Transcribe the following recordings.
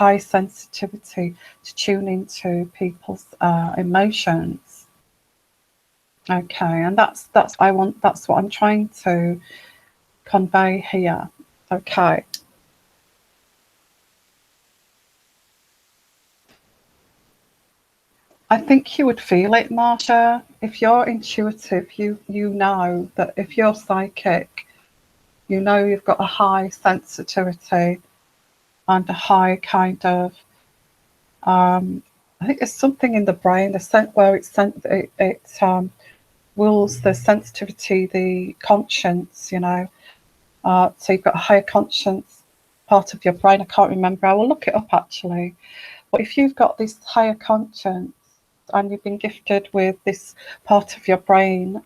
high sensitivity to tune into people's emotions. Okay, and that's what I'm trying to convey here. Okay. I think you would feel it, Marsha. If you're intuitive, you know that if you're psychic, you know you've got a high sensitivity and a high kind of I think there's something in the brain, where it rules the sensitivity, the conscience, you know. So you've got a higher conscience part of your brain. I can't remember. I will look it up actually. But if you've got this higher conscience and you've been gifted with this part of your brain,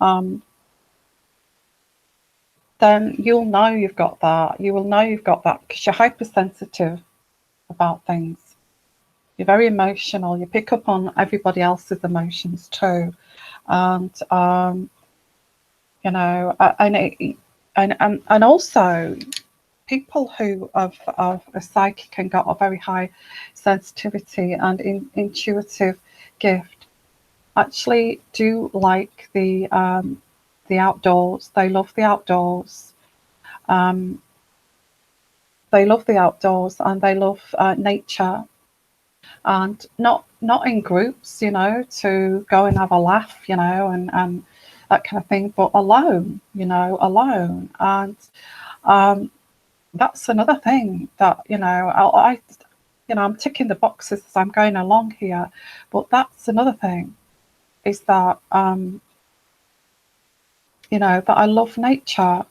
then you'll know you've got that. You will know you've got that because you're hypersensitive about things. You're very emotional. You pick up on everybody else's emotions too, and you know, and also people who have a psychic and got a very high sensitivity and intuitive gift actually do like the outdoors. They love the outdoors. They love the outdoors and they love nature, and not in groups, you know, to go and have a laugh, you know, and that kind of thing, but alone, you know, alone. And that's another thing that, you know, I you know, I'm ticking the boxes as I'm going along here, but that's another thing is that you know, that I love nature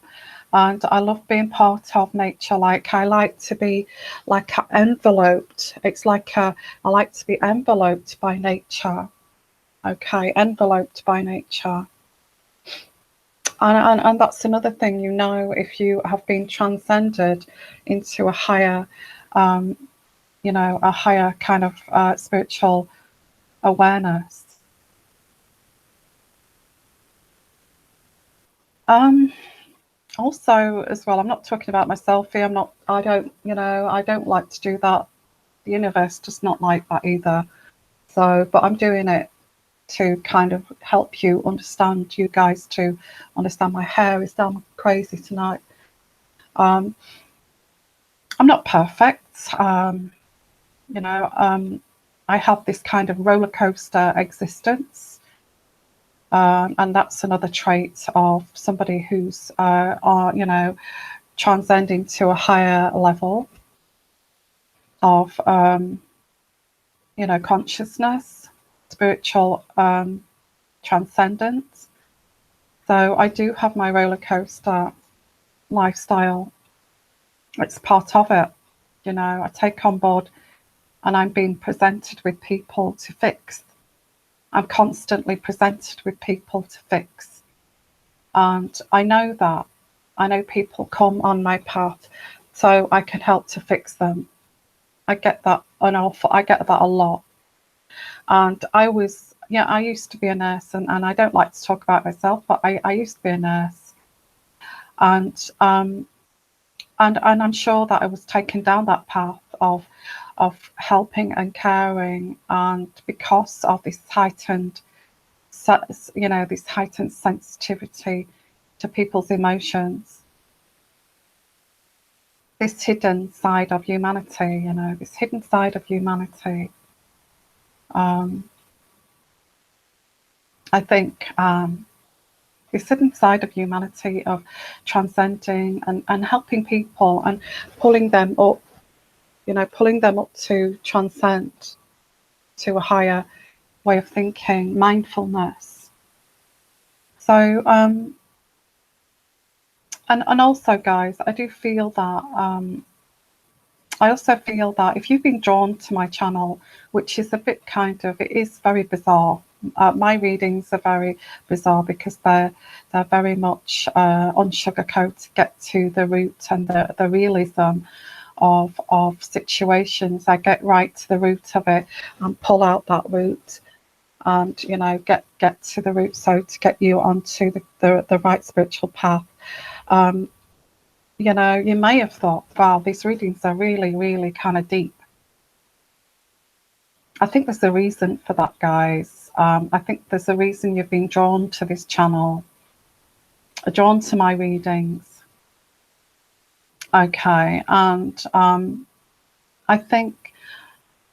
and I love being part of nature. Like I like to be like enveloped. It's like I like to be enveloped by nature. Okay, enveloped by nature. And that's another thing, you know, if you have been transcended into a higher, you know, a higher kind of spiritual awareness. Also, as well, I'm not talking about myself here. I don't, you know, I don't like to do that. The universe does not like that either. So, but I'm doing it to kind of help you understand, you guys to understand. My hair is damn crazy tonight. I'm not perfect. You know, I have this kind of roller coaster existence. And that's another trait of somebody who's, you know, transcending to a higher level of, you know, consciousness, spiritual transcendence. So I do have my roller coaster lifestyle. It's part of it. You know, I take on board and I'm being presented with people to fix. I'm constantly presented with people to fix. And I know that. I know people come on my path so I can help to fix them. I get that I get that a lot. And I was, yeah, I used to be a nurse, and I don't like to talk about myself, but I used to be a nurse. And I'm sure that I was taken down that path of helping and caring, and because of this heightened, you know, this heightened sensitivity to people's emotions, this hidden side of humanity, you know, this hidden side of humanity. I think this hidden side of humanity of transcending and helping people and pulling them up, you know, pulling them up to transcend to a higher way of thinking, mindfulness. So, and also, guys, I do feel that, I also feel that if you've been drawn to my channel, which is a bit kind of, it is very bizarre. My readings are very bizarre because they're very much unsugarcoated to get to the root and the realism of situations. I get right to the root of it and pull out that root, and you know, get to the root, so to get you onto the right spiritual path. You know, you may have thought, wow, these readings are really, really kind of deep. I think there's a reason for that, guys. I think there's a reason you've been drawn to this channel, drawn to my readings. Okay, and I think,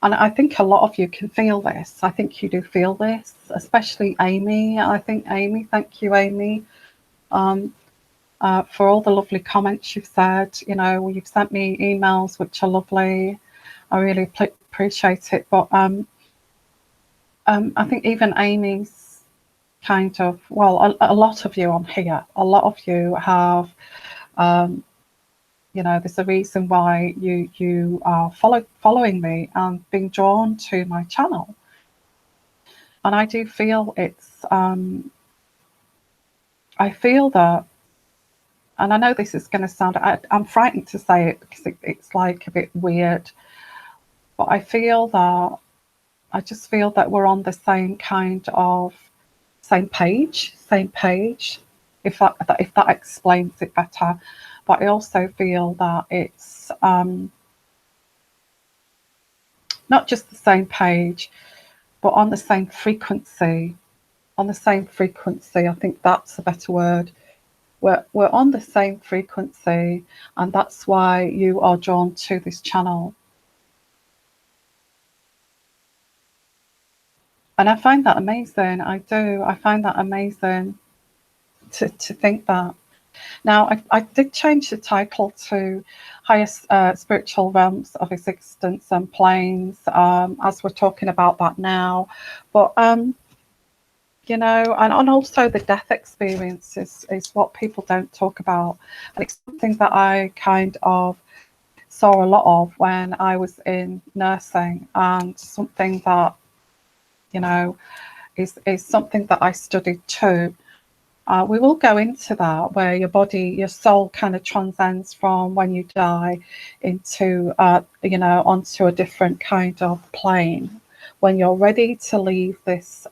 and I think a lot of you can feel this. I think you do feel this, especially Amy. I think Amy, thank you, Amy, for all the lovely comments you've said. You know, you've sent me emails which are lovely. I really appreciate it. But I think even Amy's kind of, well, a lot of you on here, a lot of you have, you know, there's a reason why you are following me and being drawn to my channel. And I do feel it's, I feel that, and I know this is going to sound, I'm frightened to say it because it's like a bit weird, but I feel that, I just feel that we're on the same kind of, same page, if that explains it better. But I also feel that it's not just the same page, but on the same frequency. On the same frequency, I think that's a better word. We're on the same frequency, and that's why you are drawn to this channel. And I find that amazing. I do. I find that amazing to think that. Now, I did change the title to Highest Spiritual Realms of Existence and Plains, as we're talking about that now. But, you know, and also the death experience is what people don't talk about. And it's something that I kind of saw a lot of when I was in nursing, and something that, you know, is something that I studied too. We will go into that, where your body, your soul kind of transcends from when you die into, you know, onto a different kind of plane. When you're ready to leave this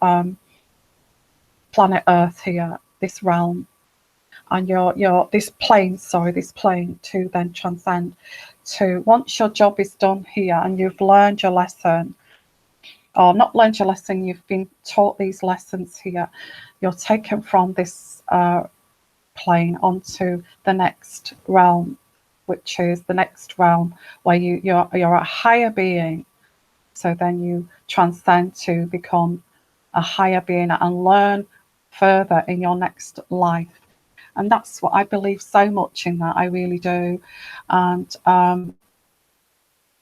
planet Earth here, this realm, and this plane to then transcend to, once your job is done here and you've learned your lesson, or not learned your lesson, you've been taught these lessons here, you're taken from this plane onto the next realm, which is the next realm where you're a higher being. So then you transcend to become a higher being and learn further in your next life. And that's what I believe so much in, that I really do. And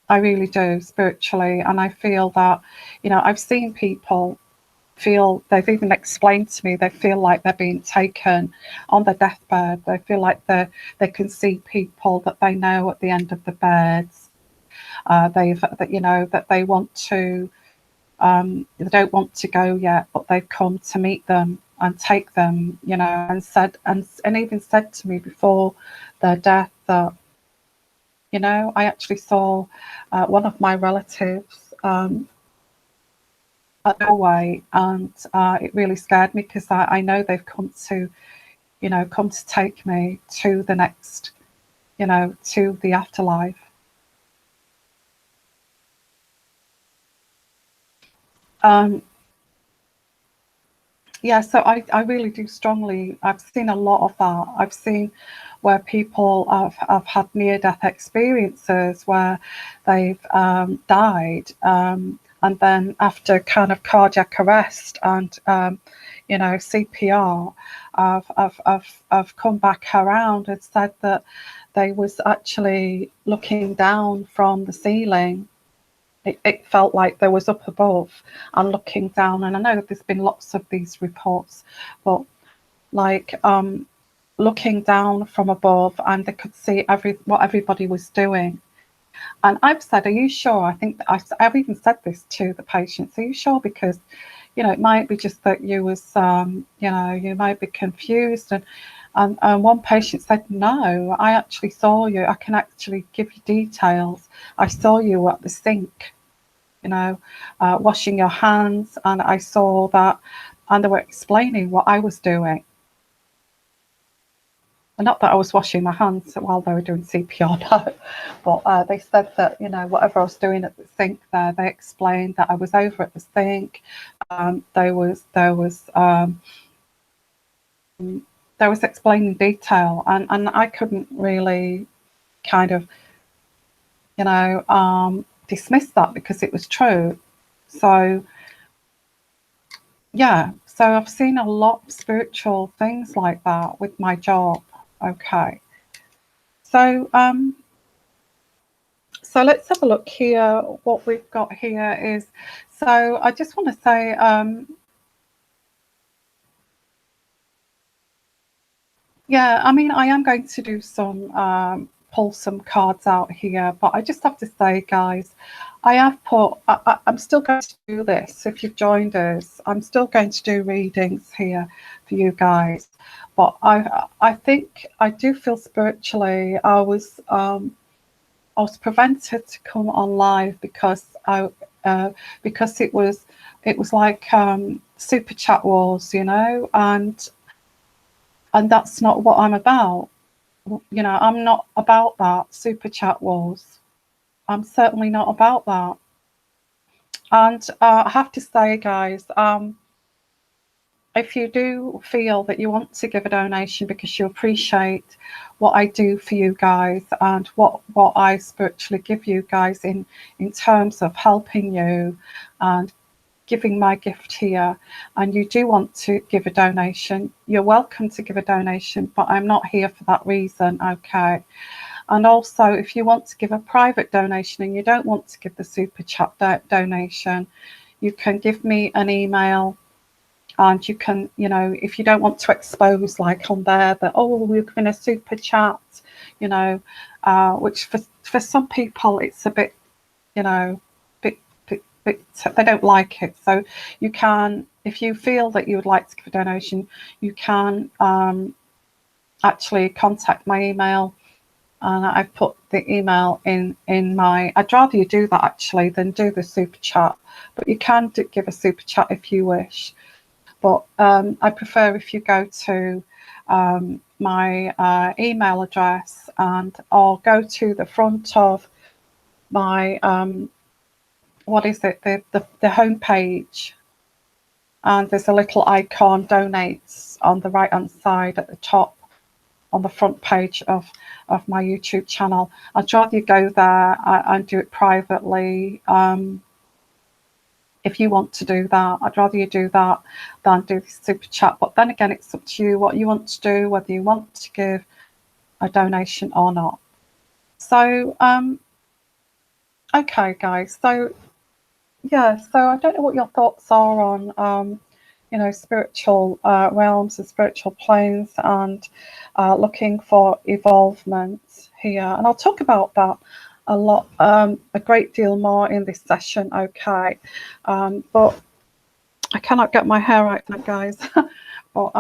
I really do, spiritually. And I feel that, you know, I've seen people feel, they've even explained to me, they feel like they're being taken on their deathbed. They feel like they can see people that they know at the end of the beds. You know, that they want to, they don't want to go yet, but they've come to meet them and take them, you know, and said, and even said to me before their death that, you know, I actually saw one of my relatives at Norway, and it really scared me, because I know they've come to, you know, come to take me to the next, you know, to the afterlife. Yeah, so I really do strongly, I've seen a lot of that. I've seen where people have had near-death experiences where they've died, and then after kind of cardiac arrest and, you know, CPR, I've come back around and said that they was actually looking down from the ceiling. It felt like there was up above and looking down. And I know that there's been lots of these reports, but like looking down from above, and they could see what everybody was doing. And I've said, are you sure? I think I've even said this to the patients. Are you sure? Because, you know, it might be just that you was, you know, you might be confused. And one patient said, no, I actually saw you. I can actually give you details. I saw you at the sink, you know, washing your hands, and I saw that, and they were explaining what I was doing. not that I was washing my hands while they were doing CPR, no, but they said that, you know, whatever I was doing at the sink there, they explained that I was over at the sink. There was explaining detail, and I couldn't really kind of, you know, dismiss that because it was true. So yeah, so I've seen a lot of spiritual things like that with my job. Okay, so so let's have a look here. What we've got here is, so I just want to say, yeah, I mean, I am going to do some, pull some cards out here, but I just have to say, guys, I have put, I'm still going to do this. If you've joined us, I'm still going to do readings here for you guys. But I think I do feel spiritually, I was prevented to come on live because it was like super chat wars, you know, and that's not what I'm about. You know, I'm not about that super chat wars. I'm certainly not about that. And I have to say, guys, if you do feel that you want to give a donation because you appreciate what I do for you guys and what I spiritually give you guys in terms of helping you and giving my gift here, and you do want to give a donation, you're welcome to give a donation, but I'm not here for that reason, okay? And also, if you want to give a private donation and you don't want to give the super chat donation, you can give me an email, and you can, you know, if you don't want to expose like on there that, oh, we're giving a super chat, you know, which for some people it's a bit, you know, bit they don't like it. So you can, if you feel that you would like to give a donation, you can actually contact my email, and I've put the email in my, I'd rather you do that actually than do the super chat, but you can give a super chat if you wish. But I prefer if you go to my email address or go to the front of my what is it, the home page, and there's a little icon donates on the right hand side at the top on the front page of my YouTube channel. I'd rather you go there and do it privately. If you want to do that, I'd rather you do that than do the super chat. But then again, it's up to you what you want to do, whether you want to give a donation or not. So, okay, guys. So, yeah. So I don't know what your thoughts are on, you know, spiritual realms and spiritual planes, and looking for evolvement here. And I'll talk about that a great deal more in this session. Okay, but I cannot get my hair right now, guys. But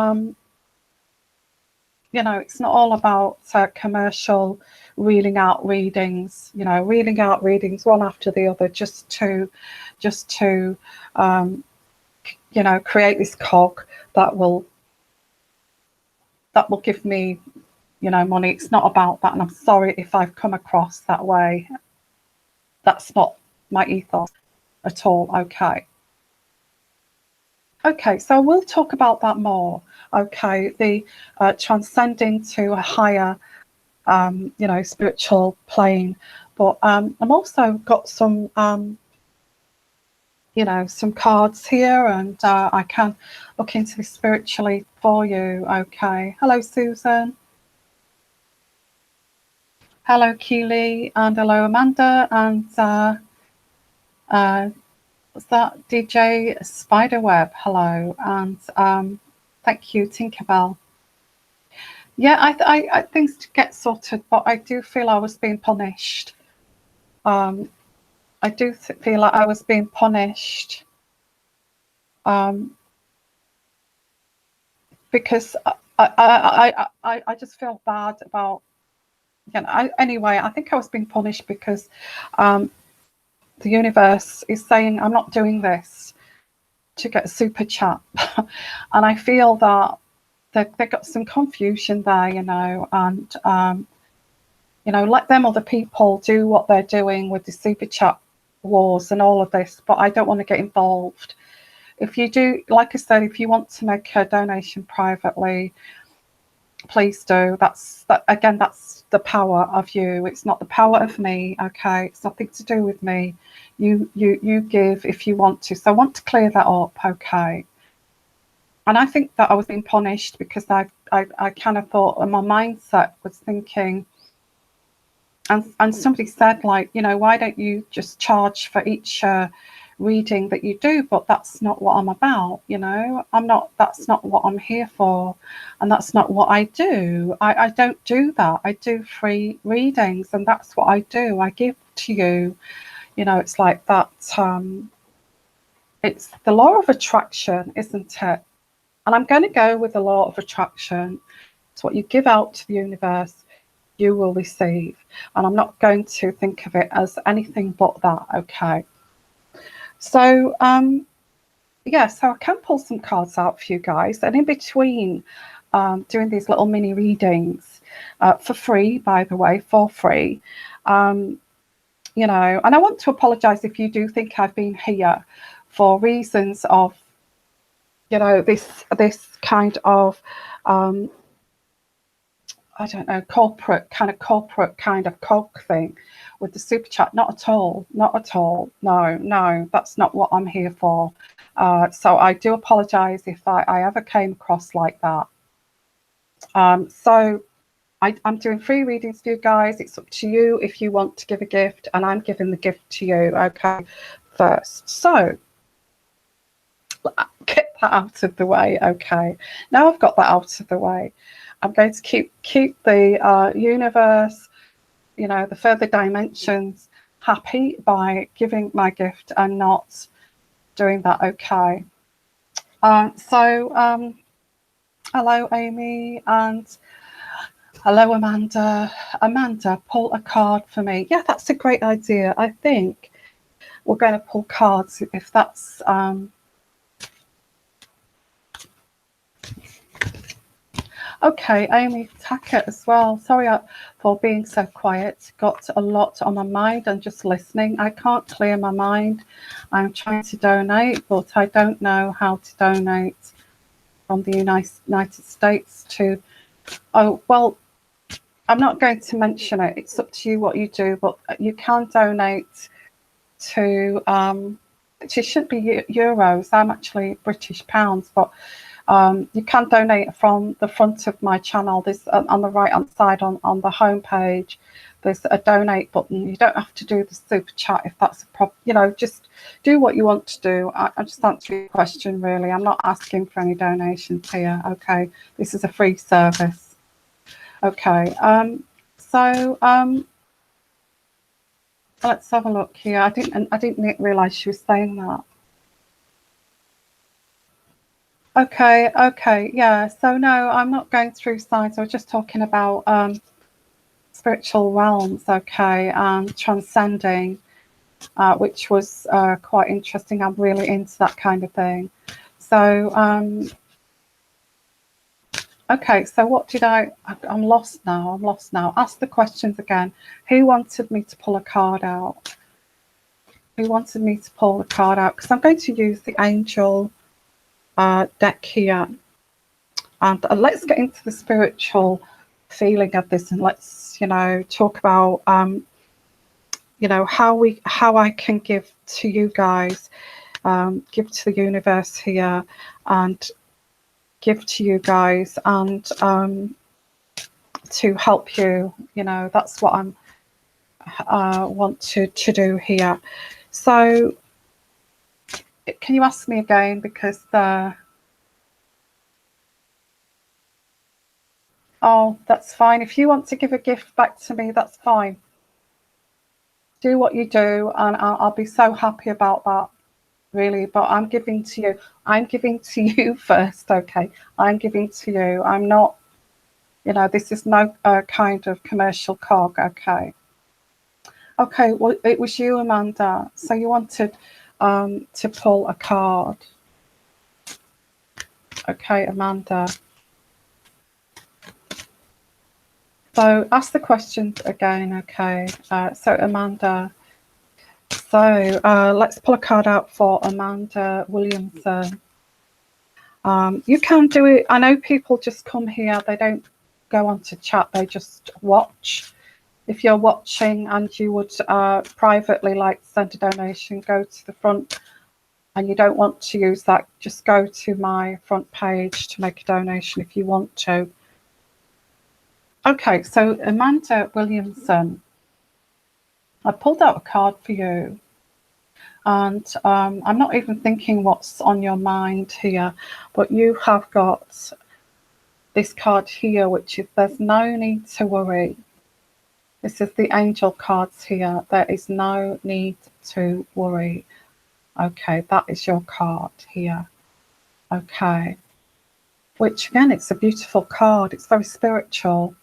you know, it's not all about commercial reeling out readings. You know, reeling out readings one after the other just to you know, create this cog that will give me, you know, money. It's not about that, and I'm sorry if I've come across that way. That's not my ethos at all. Okay. Okay, so we'll talk about that more. Okay, the transcending to a higher, you know, spiritual plane. But I'm also got some, you know, some cards here, and I can look into this spiritually for you. Okay, hello, Susan. Hello, Keely, and hello, Amanda, and what's that? DJ Spiderweb. Hello, and thank you, Tinkerbell. Yeah, I things to get sorted, but I do feel I was being punished. I do feel like I was being punished because I just feel bad about, you know. Anyway, I think I was being punished because the universe is saying I'm not doing this to get a super chat, and I feel that they've got some confusion there, you know, and you know, let them other people do what they're doing with the super chat wars and all of this, but I don't want to get involved. If you do, like I said, if you want to make a donation privately, please do. Again, that's the power of you. It's not the power of me. Okay, it's nothing to do with me. You give if you want to. So I want to clear that up. Okay. And I think that I was being punished because I kind of thought, and my mindset was thinking, and somebody said, like, you know, why don't you just charge for each reading that you do? But that's not what I'm about, you know. That's not what I'm here for, and that's not what I do. I don't do that. I do free readings, and that's what I do. I give to you, you know. It's like that. It's the law of attraction, isn't it? And I'm going to go with the law of attraction. It's what you give out to the universe, you will receive. And I'm not going to think of it as anything but that. Okay. So, yeah, so I can pull some cards out for you guys. And in between doing these little mini readings for free, by the way, for free, you know, and I want to apologize if you do think I've been here for reasons of, you know, this kind of I don't know, corporate kind of cog thing with the super chat. Not at all. No, that's not what I'm here for. So I do apologize if I ever came across like that. So I'm doing free readings for you guys. It's up to you if you want to give a gift, and I'm giving the gift to you, okay, first. So get that out of the way. Okay, now I've got that out of the way, I'm going to keep the universe, you know, the further dimensions happy by giving my gift and not doing that. Okay. So hello Amy, and hello Amanda. Amanda, pull a card for me. Yeah, that's a great idea. I think we're going to pull cards if that's okay. Amy Tackett as well. Sorry for being so quiet. Got a lot on my mind and just listening. I can't clear my mind. I'm trying to donate, but I don't know how to donate from the United States to... Oh, well, I'm not going to mention it. It's up to you what you do, but you can donate to... it should be euros. I'm actually British pounds, but... you can donate from the front of my channel. There's on the right hand side on the home page, there's a donate button. You don't have to do the super chat if that's a problem. You know, just do what you want to do. I just answer your question, really. I'm not asking for any donations here. Okay, this is a free service. Okay, so let's have a look here. I didn't realize she was saying that. Okay, yeah. So no, I'm not going through signs. I was just talking about spiritual realms, okay, and transcending, which was quite interesting. I'm really into that kind of thing. So, okay, so what did I'm lost now. Ask the questions again. Who wanted me to pull a card out? Who wanted me to pull the card out? Because I'm going to use the angel deck here, and let's get into the spiritual feeling of this, and let's, you know, talk about you know, how I can give to you guys, give to the universe here, and give to you guys, and to help you. You know, that's what I'm want to do here. So can you ask me again, because oh, that's fine. If you want to give a gift back to me, that's fine. Do what you do, and I'll be so happy about that, really. But I'm giving to you. I'm giving to you first, okay? I'm giving to you. I'm not, you know, this is no kind of commercial cog, okay? Okay, well, it was you, Amanda. So you wanted to pull a card. Okay, Amanda. So ask the questions again, okay? So Amanda, so let's pull a card out for Amanda Williamson. You can do it. I know people just come here, they don't go on to chat, they just watch. If you're watching and you would privately like to send a donation, go to the front, and you don't want to use that, just go to my front page to make a donation if you want to. Okay, so Amanda Williamson, I pulled out a card for you, and I'm not even thinking what's on your mind here, but you have got this card here, which is there's no need to worry. This is the angel cards here. There is no need to worry. Okay, that is your card here. Okay. Which again, it's a beautiful card. It's very spiritual.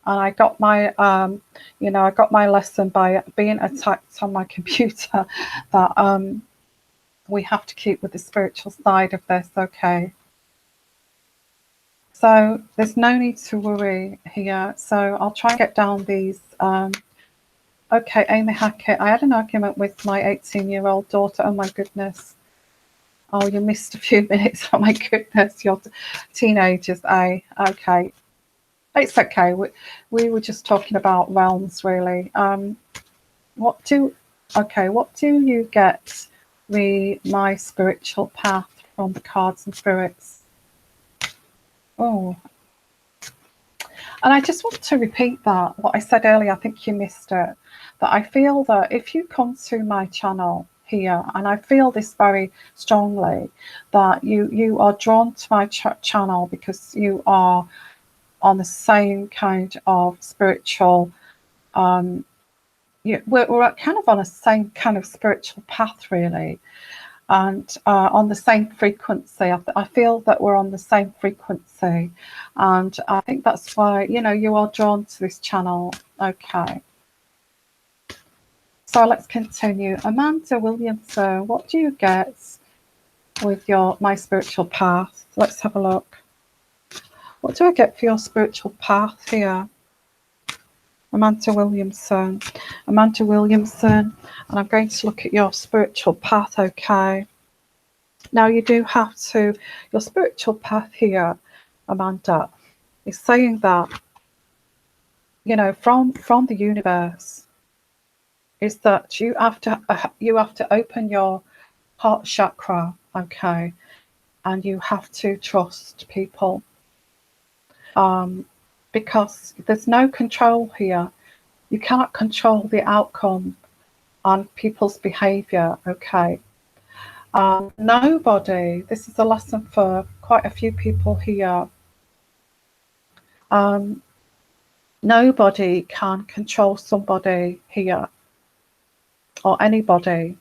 And I got my, I got my lesson by being attacked on my computer that we have to keep with the spiritual side of this. Okay. So there's no need to worry here. So I'll try and get down these. Okay, Amy Hackett. I had an argument with my 18-year-old daughter. Oh my goodness. Oh, you missed a few minutes. Oh my goodness, you're teenagers, eh? Okay. It's okay. We were just talking about realms, really. What do you get my spiritual path from the cards and spirits? Oh, and I just want to repeat that, what I said earlier, I think you missed it, that I feel that if you come to my channel here, and I feel this very strongly, that you are drawn to my channel because you are on the same kind of spiritual, we're kind of on the same kind of spiritual path, really, and on the same frequency. I feel that we're on the same frequency, and I think that's why, you are drawn to this channel. Okay. So let's continue. Amanda Williamson, what do you get with my spiritual path? Let's have a look. What do I get for your spiritual path here? Amanda Williamson, and I'm going to look at your spiritual path, okay? Now you do have to, your spiritual path here, Amanda, is saying that, from the universe, is that you have to open your heart chakra, okay, and you have to trust people, because there's no control here. You cannot control the outcome on people's behavior, okay. Nobody, this is a lesson for quite a few people here, nobody can control somebody here, or anybody.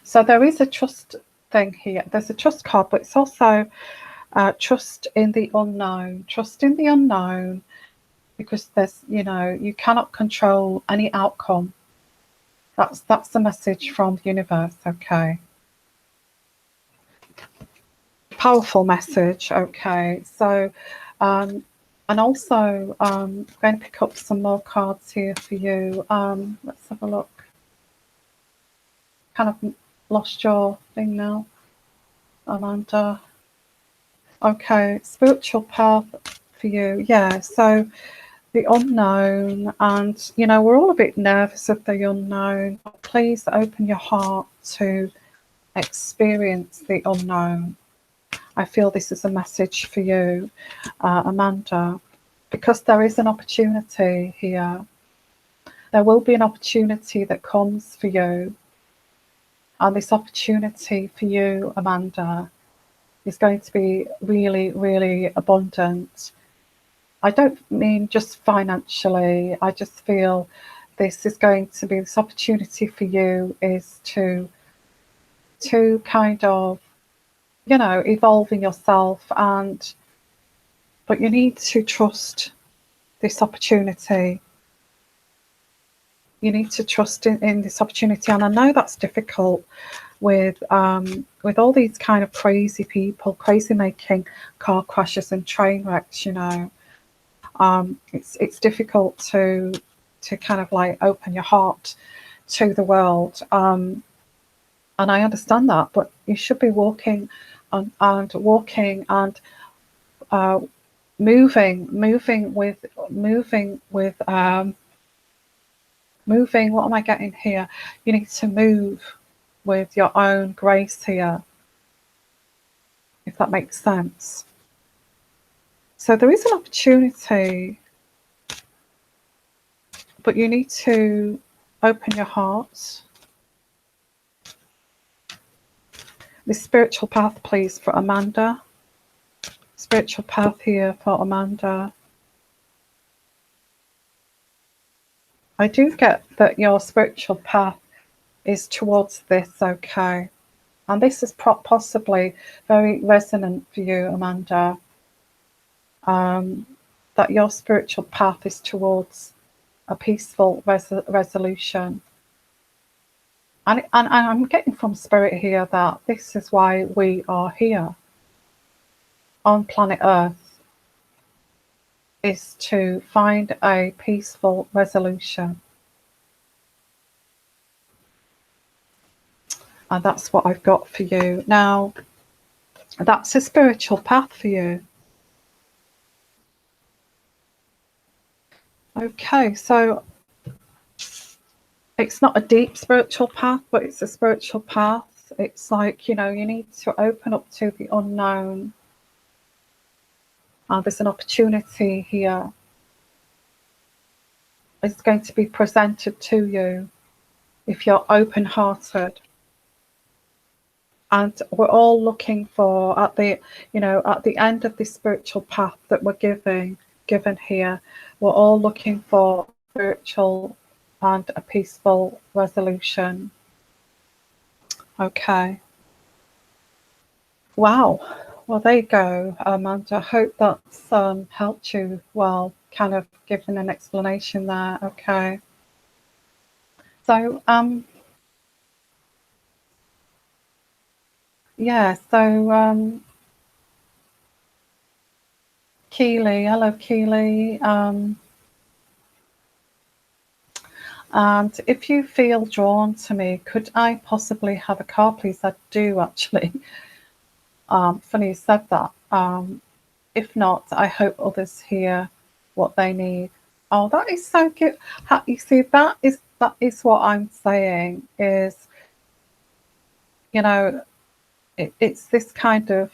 So there is a trust thing here. There's a trust card, but it's also trust in the unknown. Trust in the unknown, because there's, you cannot control any outcome. That's the message from the universe, okay. Powerful message, okay. So, and also, I'm going to pick up some more cards here for you. Let's have a look. Kind of lost your thing now, Amanda. Okay, spiritual path for you. Yeah, so the unknown, and we're all a bit nervous of the unknown. Please open your heart to experience the unknown. I feel this is a message for you, Amanda, because there is an opportunity here. There will be an opportunity that comes for you, and this opportunity for you, Amanda, is going to be really, really abundant. I don't mean just financially. I just feel this is going to be, this opportunity for you is to kind of, evolve in yourself, but you need to trust this opportunity. You need to trust in this opportunity, and I know that's difficult with all these kind of crazy people, crazy making car crashes and train wrecks, It's difficult to kind of like open your heart to the world, and I understand that. But you should be walking and walking and moving with moving. What am I getting here? You need to move with your own grace here, if that makes sense. So there is an opportunity, but you need to open your heart. The spiritual path, please, for Amanda. Spiritual path here for Amanda. I do get that your spiritual path is towards this, okay. And this is possibly very resonant for you, Amanda. That your spiritual path is towards a peaceful resolution. And I'm getting from Spirit here that this is why we are here on planet Earth, is to find a peaceful resolution. And that's what I've got for you. Now, that's a spiritual path for you. Okay, so it's not a deep spiritual path, but it's a spiritual path. It's like, you know, you need to open up to the unknown. There's an opportunity here. It's going to be presented to you if you're open-hearted. And we're all looking for, at the end of this spiritual path that we're given here, we're all looking for spiritual and a peaceful resolution. Okay. Wow. Well, there you go, Amanda. I hope that's helped you. Well, kind of given an explanation there. Okay. So, yeah. So, Keely. Hello, Keely. And if you feel drawn to me, could I possibly have a card, please? I do actually. Funny you said that. If not, I hope others hear what they need. Oh, that is so cute. You see, that is what I'm saying is, you know, it's this kind of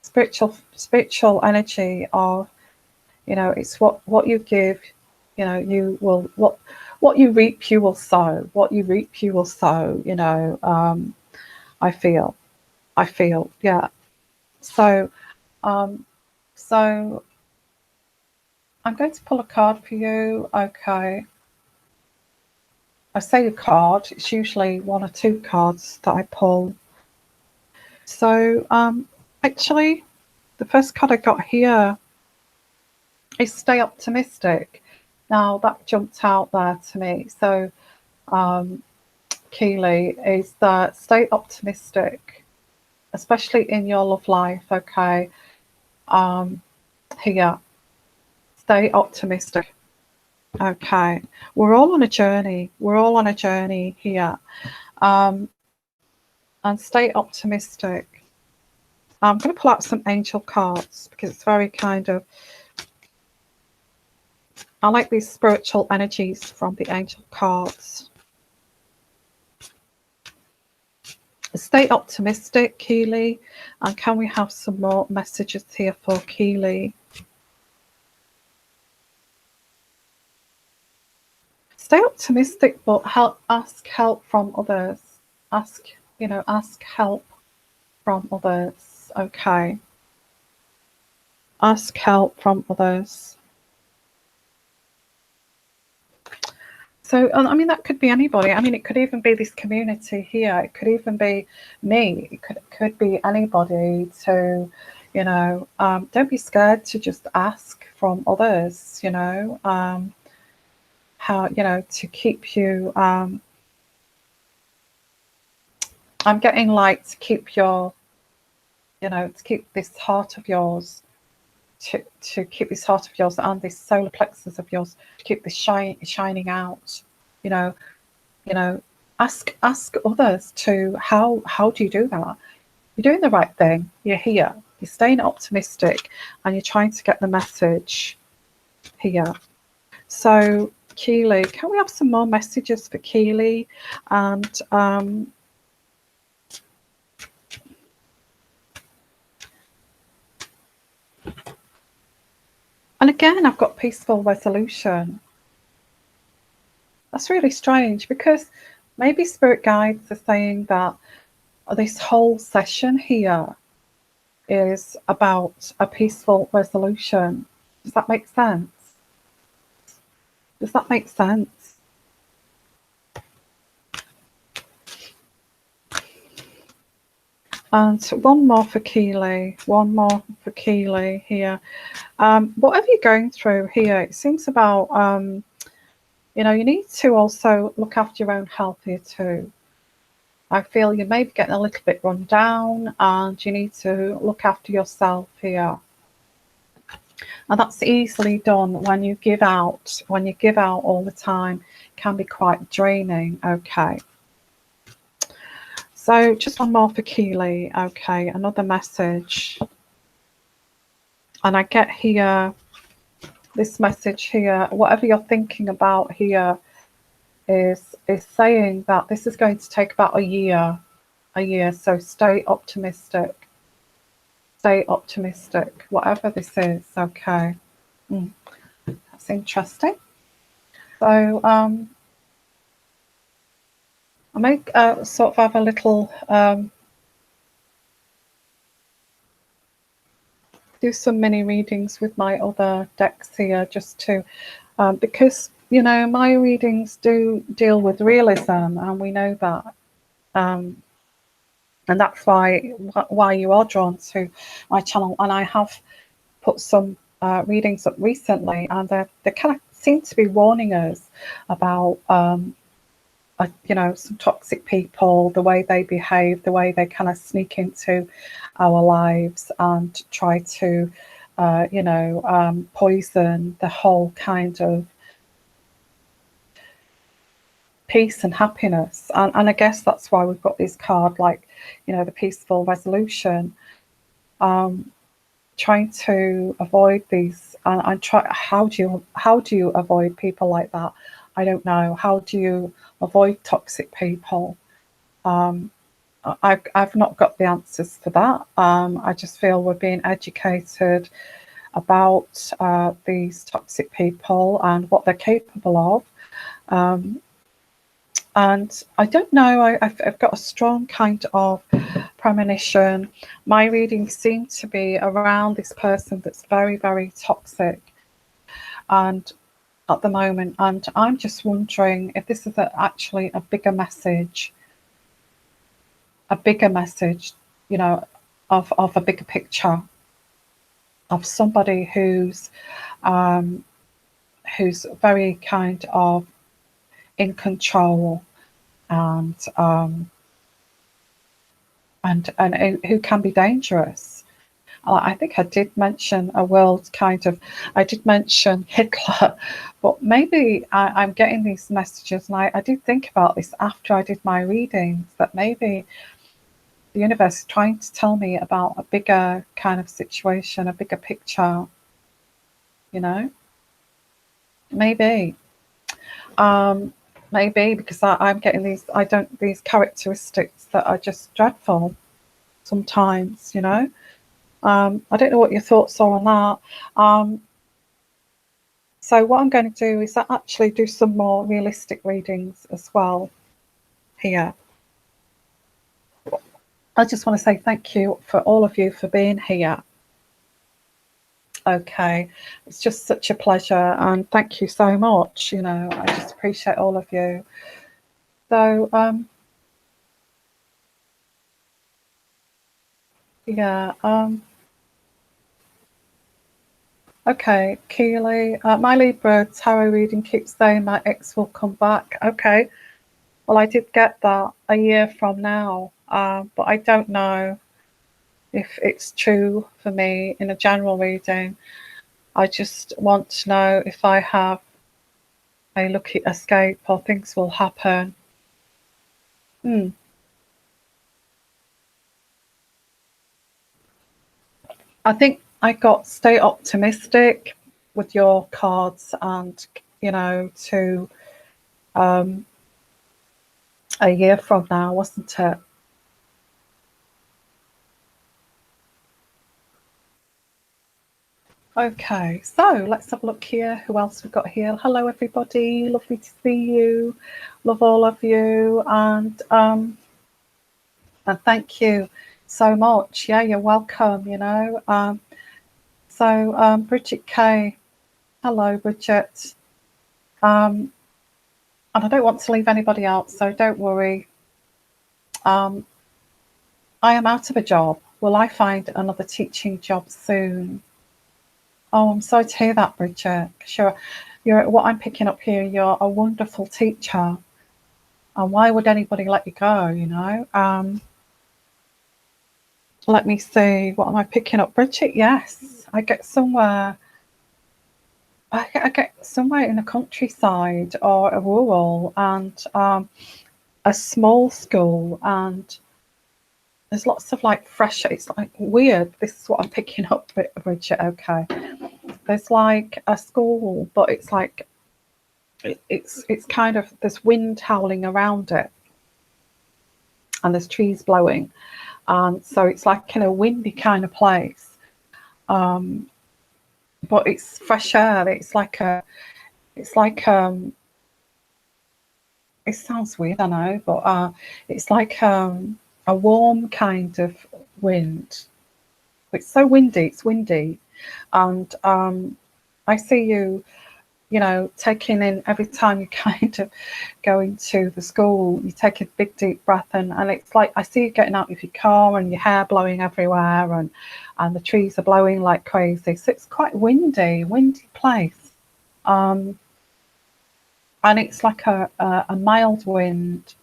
spiritual energy of, you know, it's what you give, you know, you will what you reap you will sow. What you reap you will sow, you know. I feel, yeah. So so I'm going to pull a card for you. Okay. I say a card, it's usually one or two cards that I pull. So actually the first card I got here is Stay Optimistic. Now that jumped out there to me. So Keely, is that stay optimistic, especially in your love life, okay? Here, stay optimistic. Okay, we're all on a journey. We're all on a journey here. And stay optimistic. I'm going to pull out some angel cards because it's very kind of, I like these spiritual energies from the angel cards. Stay optimistic, Keely. And can we have some more messages here for Keely? Stay optimistic, but ask help from others. Ask help from others. Okay. Ask help from others. So, I mean, that could be anybody. I mean, it could even be this community here. It could even be me. It could be anybody to, you know, don't be scared to just ask from others, you know, how, you know, to keep you, I'm getting like to keep your, you know, to keep this heart of yours to keep this heart of yours and this solar plexus of yours, to keep this shining out. You know, ask others to how do you do that? You're doing the right thing. You're here. You're staying optimistic, and you're trying to get the message here. So Keely, can we have some more messages for Keely? And again, I've got peaceful resolution. That's really strange, because maybe spirit guides are saying that this whole session here is about a peaceful resolution. Does that make sense? Does that make sense? And one more for Keely. One more for Keely here. Whatever you're going through here, it seems about, you know, you need to also look after your own health here too. I feel you may be getting a little bit run down, and you need to look after yourself here. And that's easily done when you give out. When you give out all the time, it can be quite draining. Okay. So just one more for Keely. Okay, another message. And I get here, this message here, whatever you're thinking about here is saying that this is going to take about a year. So stay optimistic. Stay optimistic, whatever this is. Okay. That's interesting. So I may sort of have a little do some mini readings with my other decks here, just to because, you know, my readings do deal with realism, and we know that, and that's why you are drawn to my channel. And I have put some readings up recently, and they kind of seem to be warning us about you know, some toxic people, the way they behave, the way they kind of sneak into our lives and try to, you know, poison the whole kind of peace and happiness. And I guess that's why we've got this card, like, you know, the peaceful resolution, trying to avoid these. And try, how do you avoid people like that? I don't know. How do you avoid toxic people? I've not got the answers for that. I just feel we're being educated about these toxic people and what they're capable of. And I don't know, I've got a strong kind of premonition. My readings seem to be around this person that's very, very toxic, and at the moment, and I'm just wondering if this is actually a bigger message, you know, of a bigger picture, of somebody who's very kind of in control, and who can be dangerous. I think I did mention a world kind of, I did mention Hitler, but maybe I'm getting these messages, and I did think about this after I did my readings, that maybe the universe is trying to tell me about a bigger kind of situation, a bigger picture, you know, maybe. Maybe because I'm getting these characteristics that are just dreadful sometimes, you know. I don't know what your thoughts are on that. So what I'm going to do is actually do some more realistic readings as well here. I just want to say thank you for all of you for being here. Okay, it's just such a pleasure, and thank you so much. You know, I just appreciate all of you. So yeah, okay, Keely, my Libra tarot reading keeps saying my ex will come back. Okay, well, I did get that a year from now, but I don't know. if it's true for me in a general reading. I just want to know if I have a lucky escape or things will happen. Hmm. I think I got stay optimistic with your cards, and to um, a year from now, wasn't it? Okay, so let's have a look here. Who else we've got here? Hello, everybody. Lovely to see you. Love all of you, and thank you so much. Yeah, you're welcome. Bridget K. Hello, Bridget. Um, and I don't want to leave anybody out, so don't worry. Um, I am out of a job. Will I find another teaching job soon? Oh, I'm sorry to hear that, Bridget. Sure, you're what I'm picking up here. You're a wonderful teacher, and why would anybody let you go? Let me see. What am I picking up, Bridget? Yes, I get somewhere. I get somewhere in the countryside or a rural, and a small school, and there's lots of like fresh. It's like weird. This is what I'm picking up, Bridget. Okay, there's like a school, but it's like it's kind of there's wind howling around it, and there's trees blowing, and so it's like in a windy kind of place. Um, but it's fresh air. It's like it sounds weird, I know, but it's like a warm kind of wind. It's so windy. It's windy, and I see you, taking in every time you kind of go into the school, you take a big deep breath, and it's like I see you getting out of your car and your hair blowing everywhere, and the trees are blowing like crazy. So it's quite windy place. Um, and it's like a mild wind.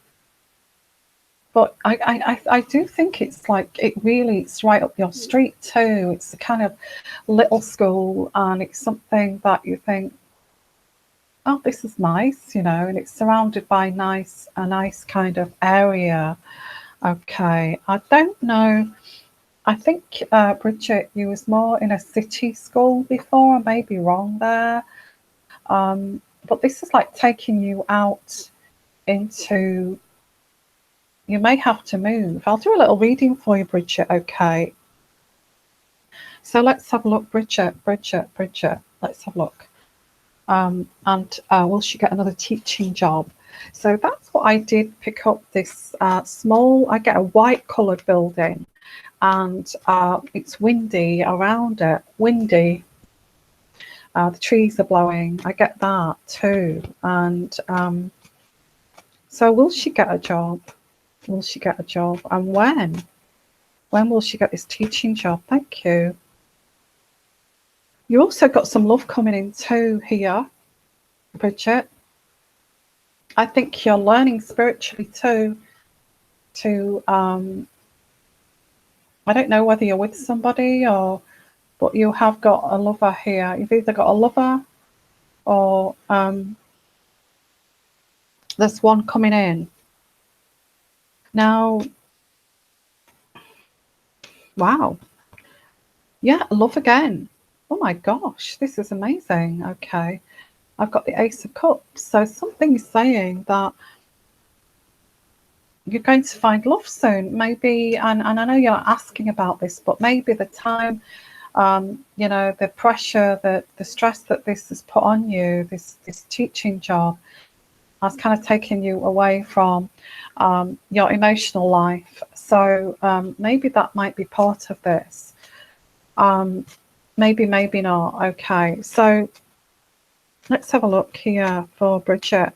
But I do think it's like it's right up your street too. It's a kind of little school, and it's something that you think, oh, this is nice, and it's surrounded by a nice kind of area. Okay, I don't know. I think Bridget, you was more in a city school before. I may be wrong there, but this is like taking you out into. You may have to move. I'll do a little reading for you, Bridget. Okay. So let's have a look, Bridget. Let's have a look. And will she get another teaching job? So that's what I did pick up this small, I get a white coloured building, and it's windy around it. Windy. The trees are blowing. I get that too. And so will she get a job? Will she get a job? And when? When will she get this teaching job? Thank you. You also got some love coming in too here, Bridget. I think you're learning spiritually too. I don't know whether you're with somebody but you have got a lover here. You've either got a lover or there's one coming in. Now, wow. Yeah, love again. Oh my gosh, this is amazing. Okay. I've got the Ace of Cups. So something is saying that you're going to find love soon. Maybe, and I know you're not asking about this, but maybe the time, the pressure, the stress that this has put on you, this teaching job, has kind of taken you away from your emotional life. So maybe that might be part of this. Maybe not. Okay, so let's have a look here for Bridget.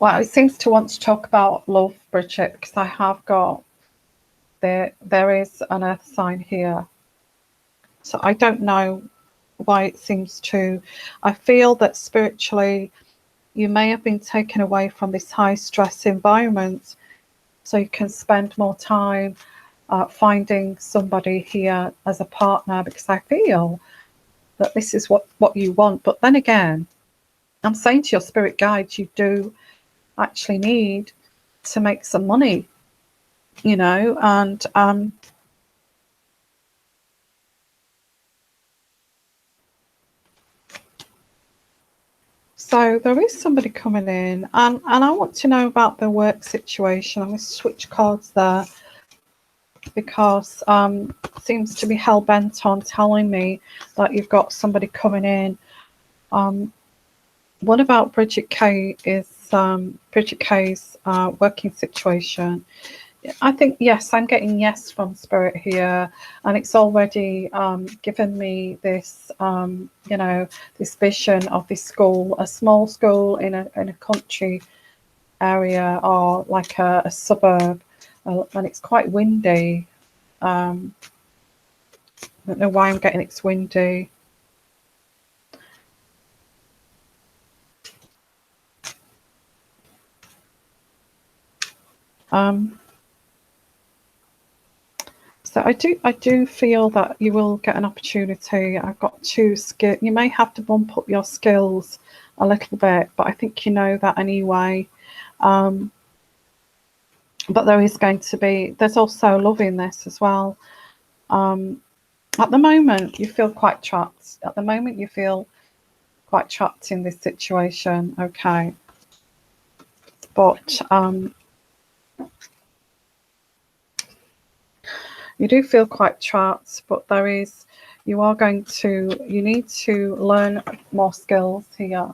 Well, it seems to want to talk about love, Bridget, because I have got there is an earth sign here. So I don't know why it seems to. I feel that spiritually you may have been taken away from this high stress environment so you can spend more time finding somebody here as a partner, because I feel that this is what you want. But then again, I'm saying to your spirit guides, you do actually need to make some money, you know, and so there is somebody coming in, and I want to know about the work situation. I'm going to switch cards there, because seems to be hell-bent on telling me that you've got somebody coming in. What about Bridget K is Bridget K's working situation? I think yes, I'm getting yes from Spirit here, and it's already given me this, you know, this vision of this school, a small school in a country area, or like a suburb, and it's quite windy. I don't know why I'm getting it's windy. So I do feel that you will get an opportunity. I've got two skill. You may have to bump up your skills a little bit, but I think you know that anyway. But there is going to be. There's also love in this as well. At the moment, you feel quite trapped. At the moment, you feel quite trapped in this situation. Okay, but you do feel quite trapped, but there is, you are going to, you need to learn more skills here.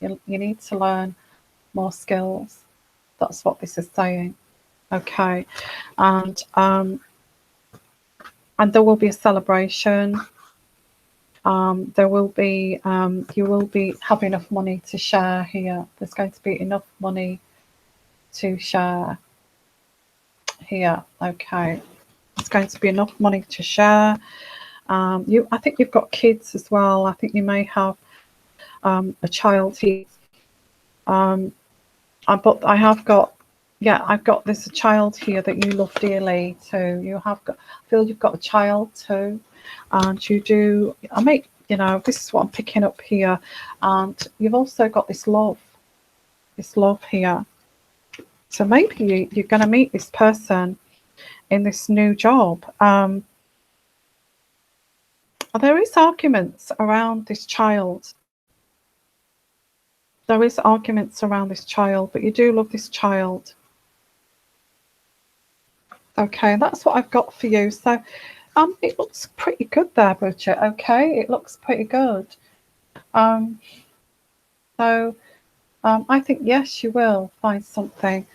You need to learn more skills. That's what this is saying. Okay, and there will be a celebration. There will be, you will be have enough money to share here. There's going to be enough money to share here. Okay, there's going to be enough money to share. I think you've got kids as well. I think you may have a child here. But I have got, yeah, I've got this child here that you love dearly too. You have got, I feel you've got a child too, and you do. I make, you know, this is what I'm picking up here, and you've also got this love here. So maybe you're going to meet this person in this new job. There is arguments around this child. There is arguments around this child, but you do love this child. Okay, that's what I've got for you. So it looks pretty good there, Bridget. Okay, it looks pretty good. So I think, yes, you will find something.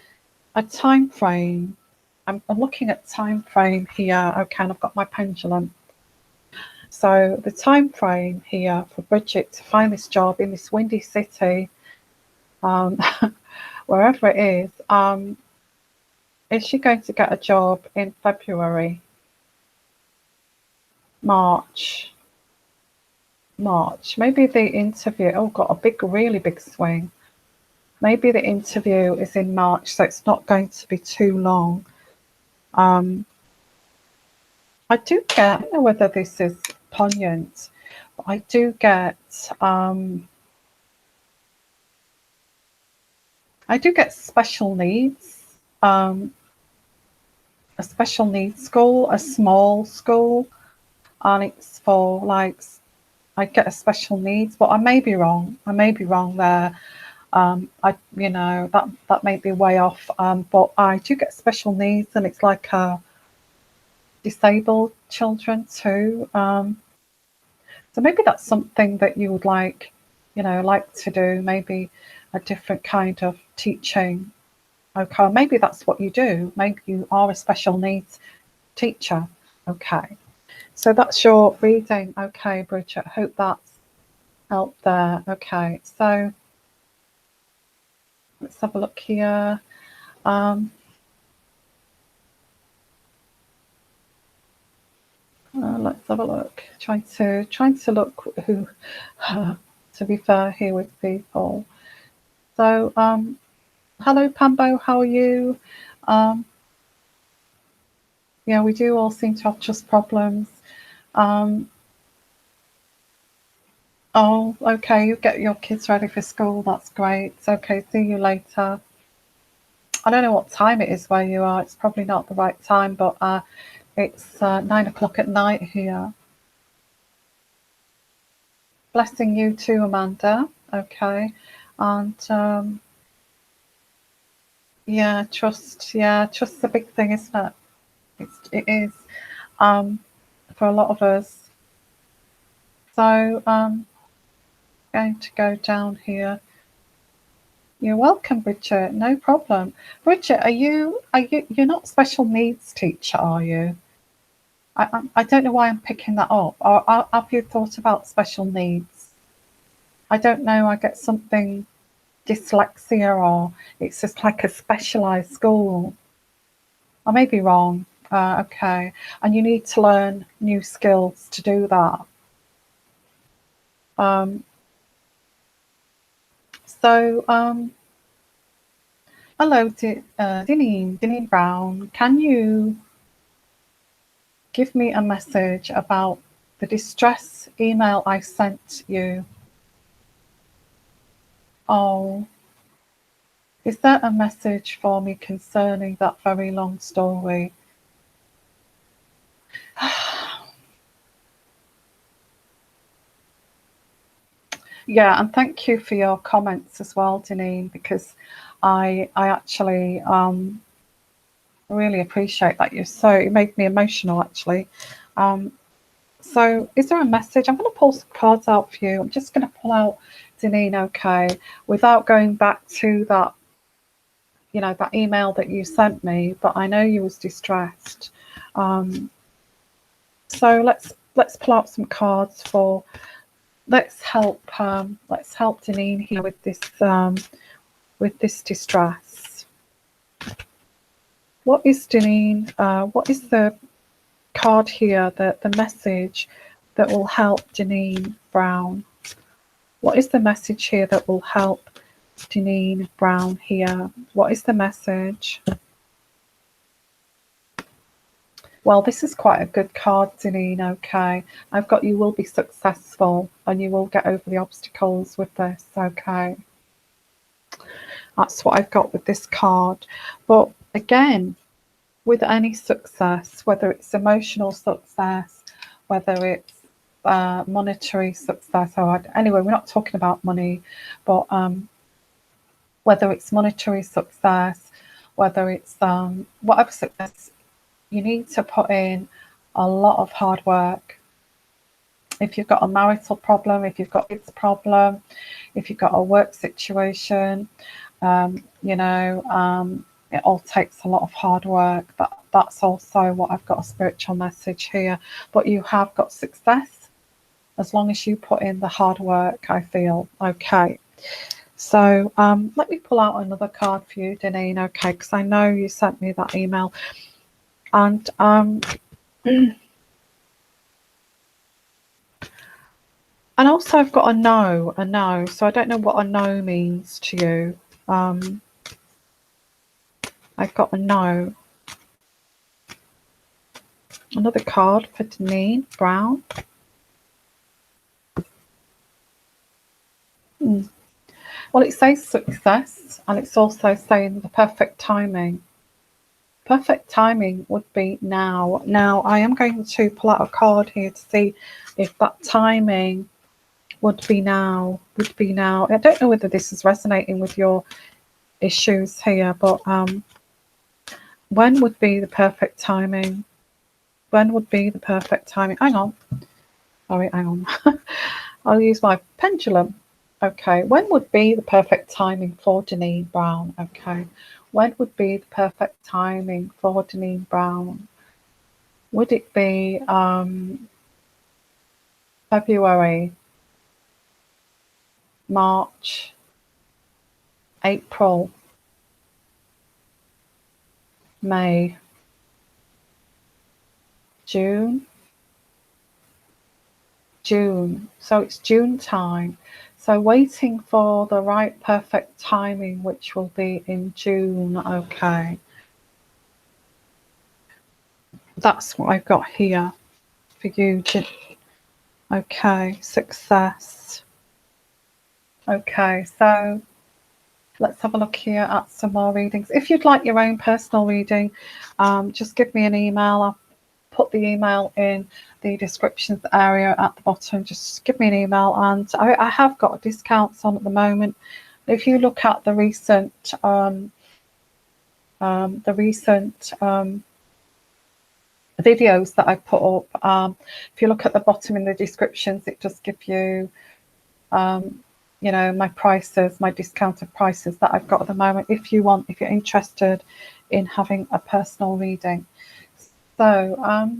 A time frame. I'm looking at time frame here. Okay, and I've got my pendulum. So the time frame here for Bridget to find this job in this windy city, wherever it is she going to get a job in February? March? Maybe the interview, oh, got a big, really big swing. Maybe the interview is in March, so it's not going to be too long. I do get, I don't know whether this is poignant, but I do get special needs, a special needs school, a small school, and it's for like, I get a special needs, but I may be wrong. I may be wrong there. You know, that may be way off. But I do get special needs, and it's like disabled children too. So maybe that's something that you would like, you know, like to do. Maybe a different kind of teaching. Okay, maybe that's what you do. Maybe you are a special needs teacher. Okay, so that's your reading. Okay, Bridget, hope that's helped there. Okay, so let's have a look here. Let's have a look. Trying to look who, to be fair here with people. So, hello Pambo, how are you? Yeah, we do all seem to have trust problems. Um, oh, okay, you get your kids ready for school. That's great. Okay, see you later. I don't know what time it is where you are. It's probably not the right time, but it's 9 o'clock at night here. Blessing you too, Amanda. Okay. And yeah, trust. Yeah, trust's a big thing, isn't it? It is for a lot of us. So going to go down here. You're welcome, Bridget. No problem. Bridget, you're not special needs teacher, are you? I don't know why I'm picking that up. Or have you thought about special needs? I don't know. I get something dyslexia, or it's just like a specialized school. I may be wrong. Okay, and you need to learn new skills to do that. Um, so, hello, Dineen Brown. Can you give me a message about the distress email I sent you? Oh, is there a message for me concerning that very long story? Yeah, and thank you for your comments as well, Deneen, because I actually really appreciate that. It made me emotional actually. Um, so is there a message? I'm going to pull some cards out for you. I'm just going to pull out Deneen, okay, without going back to that, that email that you sent me, but I know you was distressed. So let's pull out some cards for let's help Deneen here with this distress. What is Deneen? What is the card here? The message that will help Deneen Brown. What is the message here that will help Deneen Brown here? What is the message? Well, this is quite a good card, Deneen, okay. I've got you will be successful and you will get over the obstacles with this, okay. That's what I've got with this card. But again, with any success, whether it's emotional success, whether it's monetary success, anyway, we're not talking about money, but whether it's monetary success, whether it's whatever success, you need to put in a lot of hard work. If you've got a marital problem, if you've got a kids problem, if you've got a work situation, it all takes a lot of hard work. That's also what I've got a spiritual message here. But you have got success as long as you put in the hard work, I feel. Okay. So let me pull out another card for you, Deneen, okay, because I know you sent me that email. And and also I've got a no. So I don't know what a no means to you. I've got a no. Another card for Deneen Brown. Well, it says success, and it's also saying the perfect timing. Perfect timing would be now. Now, I am going to pull out a card here to see if that timing would be now. I don't know whether this is resonating with your issues here, but when would be the perfect timing? When would be the perfect timing? Hang on. Sorry, hang on. I'll use my pendulum. Okay, when would be the perfect timing for Deneen Brown? Okay, when would be the perfect timing for Deneen Brown? Would it be February, March, April, May, June? June. So it's June time. So waiting for the right perfect timing, which will be in June. Okay. that's what I've got here for you. Okay, success. Okay, so let's have a look here at some more readings. If you'd like your own personal reading, just give me an email. I'll put the email in the descriptions area at the bottom. Just give me an email, and I have got discounts on at the moment. If you look at the recent videos that I put up, if you look at the bottom in the descriptions, it does give you you know, my prices, my discounted prices that I've got at the moment, if you're interested in having a personal reading. So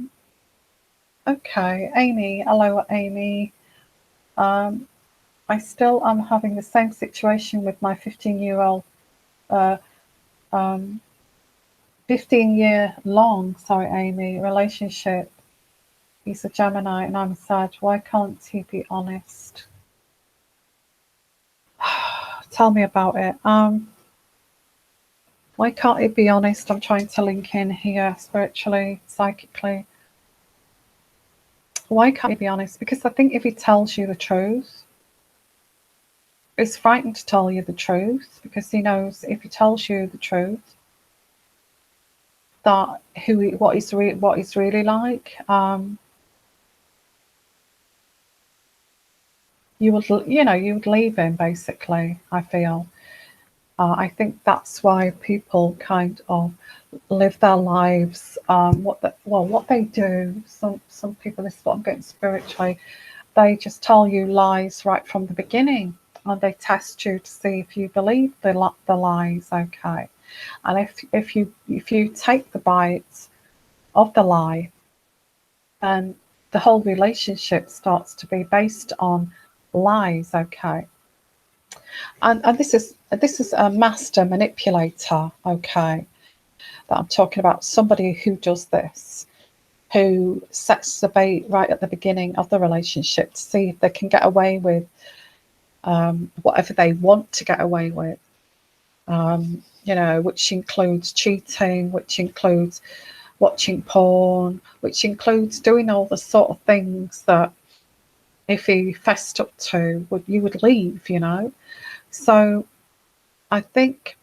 okay, Amy, hello Amy. I still am having the same situation with my 15-year-old 15-year long, sorry Amy, relationship. He's a Gemini and I'm sad. Why can't he be honest? Tell me about it. Why can't he be honest? I'm trying to link in here spiritually, psychically. Why can't he be honest? Because I think if he tells you the truth, he's frightened to tell you the truth because he knows if he tells you the truth, that what he's really like, you would leave him basically. I feel. I think that's why people kind of live their lives. What they do. Some people. This is what I'm getting spiritually. They just tell you lies right from the beginning, and they test you to see if you believe the lies. Okay, and if you take the bite of the lie, then the whole relationship starts to be based on lies. Okay, and this is a master manipulator. Okay, that I'm talking about, somebody who does this, who sets the bait right at the beginning of the relationship to see if they can get away with whatever they want to get away with, you know, which includes cheating, which includes watching porn, which includes doing all the sort of things that if he fessed up to, you would leave, you know. So I think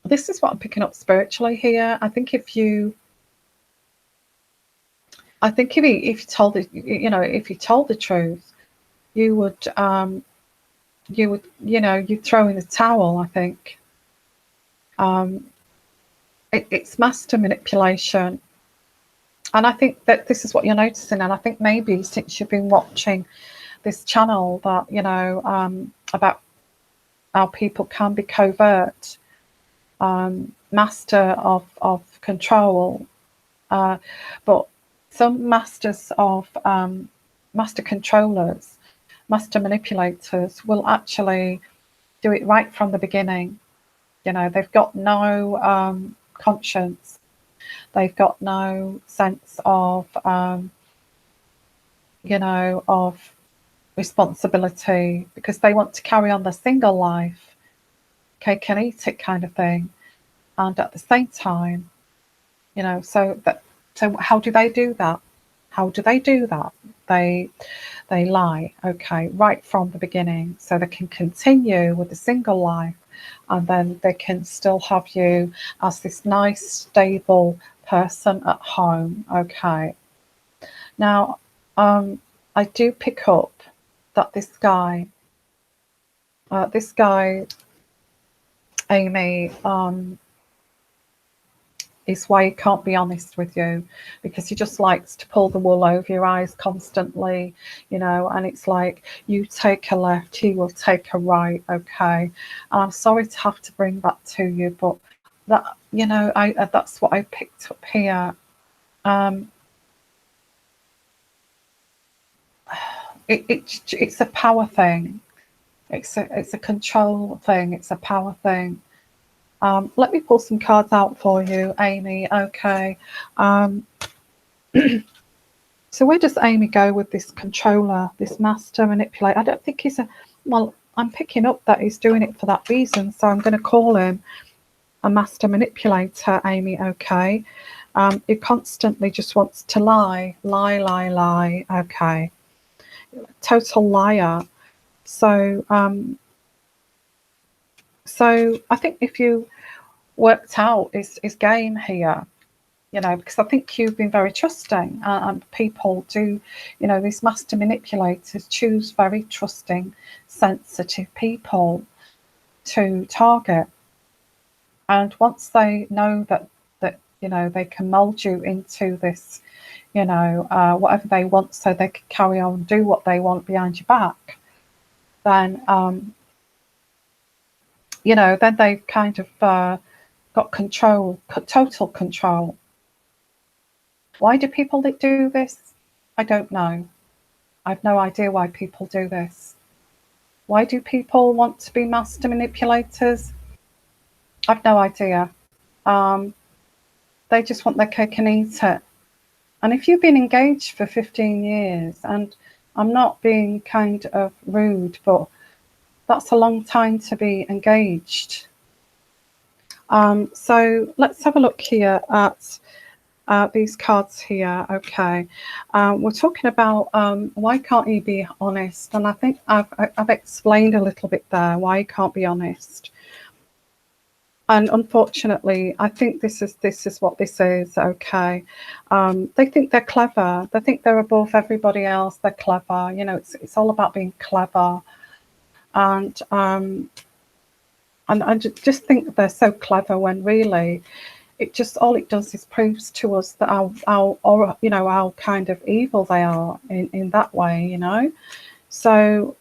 this is what I'm picking up spiritually here. I think if you told the, you know, if you told the truth, you would you'd throw in the towel. I think it's master manipulation, and I think that this is what you're noticing. And I think maybe since you've been watching this channel, that you know about how people can be covert, master of control, but some masters of master controllers, master manipulators will actually do it right from the beginning. You know, they've got no conscience, they've got no sense of you know, of responsibility, because they want to carry on their single life, cake and eat it kind of thing. And at the same time, you know, so how do they do that? How do they do that? They lie, okay, right from the beginning, so they can continue with the single life, and then they can still have you as this nice, stable person at home. Okay. Now, I do pick up that this guy, Amy, is why he can't be honest with you, because he just likes to pull the wool over your eyes constantly, you know, and it's like you take a left, he will take a right. Okay, and I'm sorry to have to bring that to you, but that, you know, that's what I picked up here. It's a power thing, it's a control thing, it's a power thing. Let me pull some cards out for you, Amy. Okay. So where does Amy go with this controller, this master manipulator? I don't think he's well, I'm picking up that he's doing it for that reason, so I'm going to call him a master manipulator, Amy. Okay. It constantly just wants to lie. Okay, total liar. So, so I think if you worked out is game here, you know, because I think you've been very trusting, and people do, you know, these master manipulators choose very trusting, sensitive people to target. And once they know that you know they can mold you into this, you know, whatever they want, so they can carry on do what they want behind your back, then you know, then they've kind of got control, total control. Why do people do this? I don't know. I've no idea why people do this. Why do people want to be master manipulators? I've no idea. They just want their cake and eat it. And if you've been engaged for 15 years, and I'm not being kind of rude, but that's a long time to be engaged. So let's have a look here at these cards here. Okay, we're talking about why can't you be honest? And I think I've explained a little bit there why you can't be honest. And unfortunately, I think this is what this is. Okay, they think they're clever. They think they're above everybody else. They're clever. You know, it's all about being clever, and I just think they're so clever when really it just all it does is proves to us that how you know how kind of evil they are in that way. You know, so.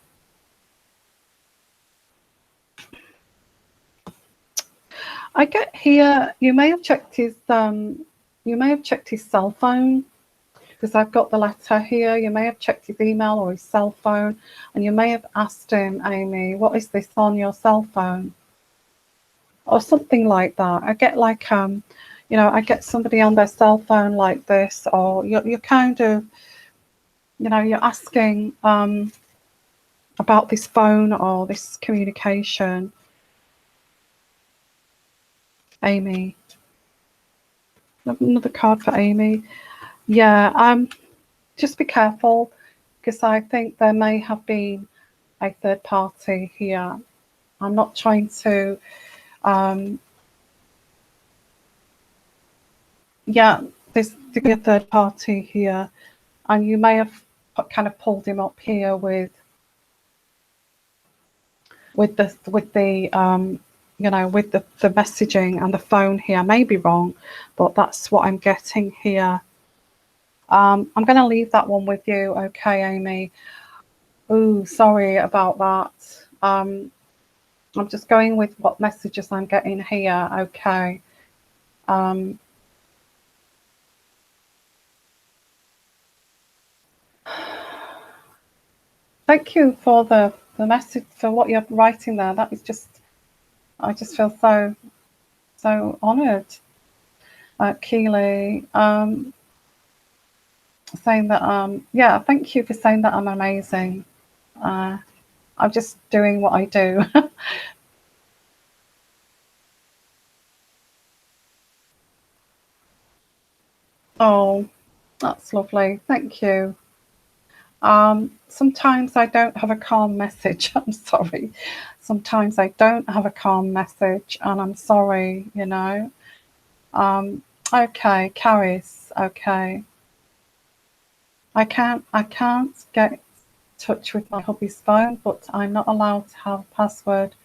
I get here. You may have checked his cell phone, because I've got the letter here. You may have checked his email or his cell phone, and you may have asked him, Amy, what is this on your cell phone, or something like that. I get like you know, I get somebody on their cell phone like this, or you're kind of, you know, you're asking about this phone or this communication. Amy. Another card for Amy. Yeah, just be careful, because I think there may have been a third party here. I'm not trying to, yeah, there's to be a third party here, and you may have kind of pulled him up here with the you know, with the messaging and the phone here. I may be wrong, but that's what I'm getting here. I'm going to leave that one with you, okay, Amy? Oh, sorry about that. I'm just going with what messages I'm getting here, okay. Thank you for the message, for what you're writing there. That is just, I just feel so honoured. Keely, saying that, yeah, thank you for saying that I'm amazing. I'm just doing what I do. Oh, that's lovely. Thank you. Sometimes I don't have a calm message. I'm sorry. Sometimes I don't have a calm message, and I'm sorry, you know. Okay, Caris, okay. I can't get in touch with my hubby's phone, but I'm not allowed to have a password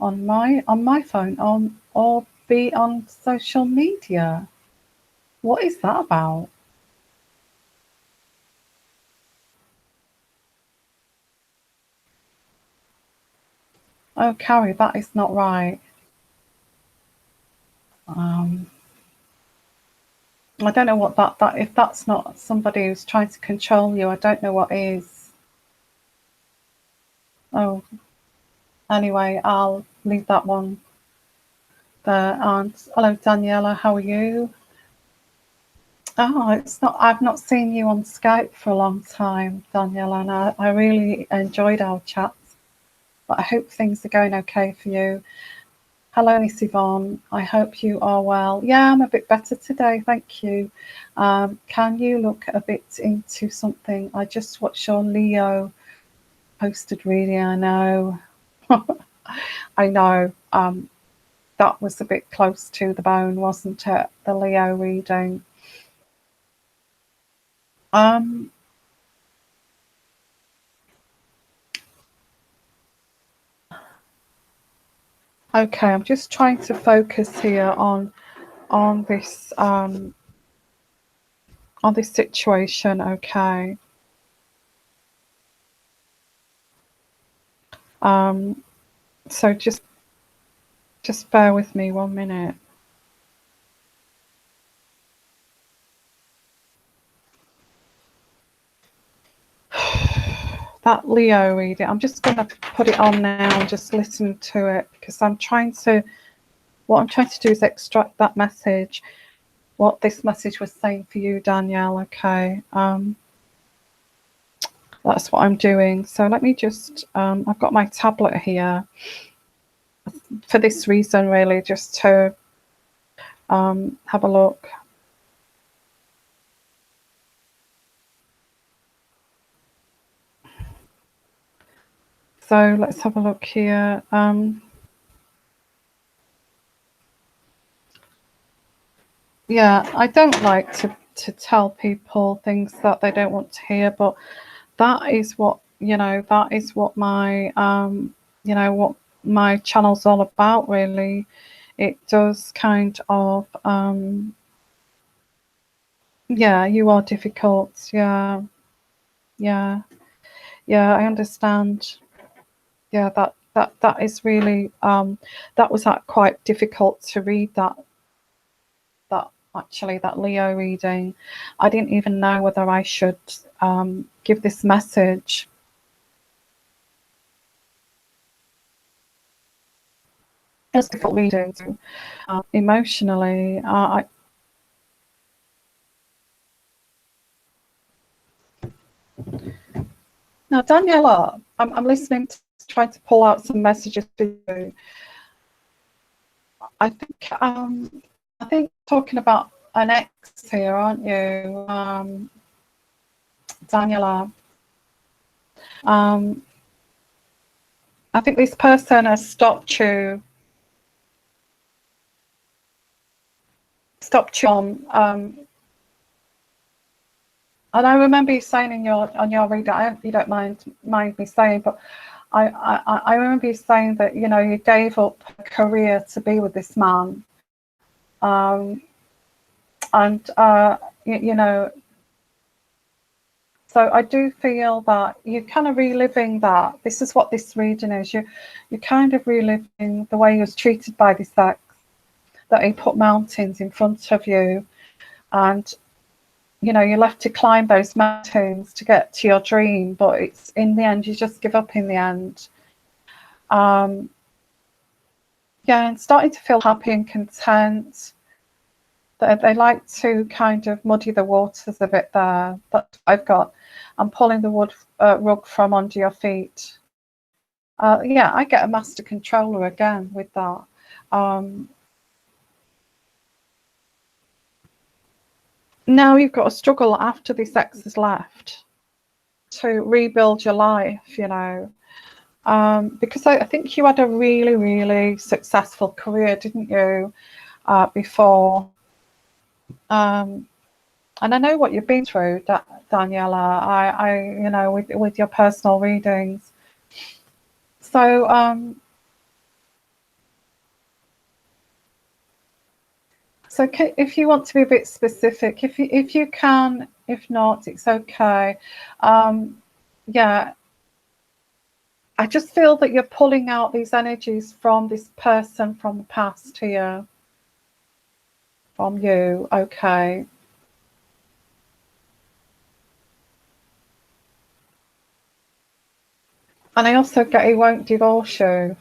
on my phone or be on social media. What is that about? Oh, Carrie, that is not right. I don't know what that if that's not somebody who's trying to control you, I don't know what is. Oh, anyway, I'll leave that one there. And hello, Daniela, how are you? Oh, it's not. I've not seen you on Skype for a long time, Daniela, and I really enjoyed our chats. But I hope things are going okay for you. Hello, Miss Yvonne. I hope you are well. Yeah, I'm a bit better today, thank you. Can you look a bit into something? I just watched your Leo posted reading. I know. I know. That was a bit close to the bone, wasn't it? The Leo reading. Um, okay, I'm just trying to focus here on this on this situation. Okay. Um, so just bear with me 1 minute. That Leo reading, I'm just going to put it on now and just listen to it, because what I'm trying to do is extract that message, what this message was saying for you, Danielle. Okay. That's what I'm doing. So let me just, I've got my tablet here for this reason, really, just to have a look. So let's have a look here. Yeah, I don't like to tell people things that they don't want to hear, but that is what, that is what my what my channel's all about, really. It does kind of yeah, you are difficult. Yeah, yeah, yeah, I understand. Yeah, that is really that was quite difficult to read, that actually, that Leo reading. I didn't even know whether I should give this message. It's difficult reading emotionally. Now, Daniela, I'm listening to, trying to pull out some messages for you. I think talking about an ex here, aren't you, Daniela? I think this person has stopped you on. And I remember you saying on your reader, I hope you don't mind me saying, but I remember you saying that, you gave up a career to be with this man, and so I do feel that you're kind of reliving that. This is what this reading is. You're kind of reliving the way he was treated by this ex, that he put mountains in front of you, and you're left to climb those mountains to get to your dream, but it's in the end you just give up in the end. Yeah, and starting to feel happy and content. They like to kind of muddy the waters a bit there. That's what I've got. I'm pulling the rug from under your feet. Yeah, I get a master controller again with that. Now you've got to struggle after this ex has left to rebuild your life, because I think you had a really, really successful career, didn't you, before? And I know what you've been through, Daniela. With your personal readings. So, if you want to be a bit specific, if you can, if not, it's okay. Yeah, I just feel that you're pulling out these energies from this person from the past here, from you. Okay. And I also get he won't divorce you.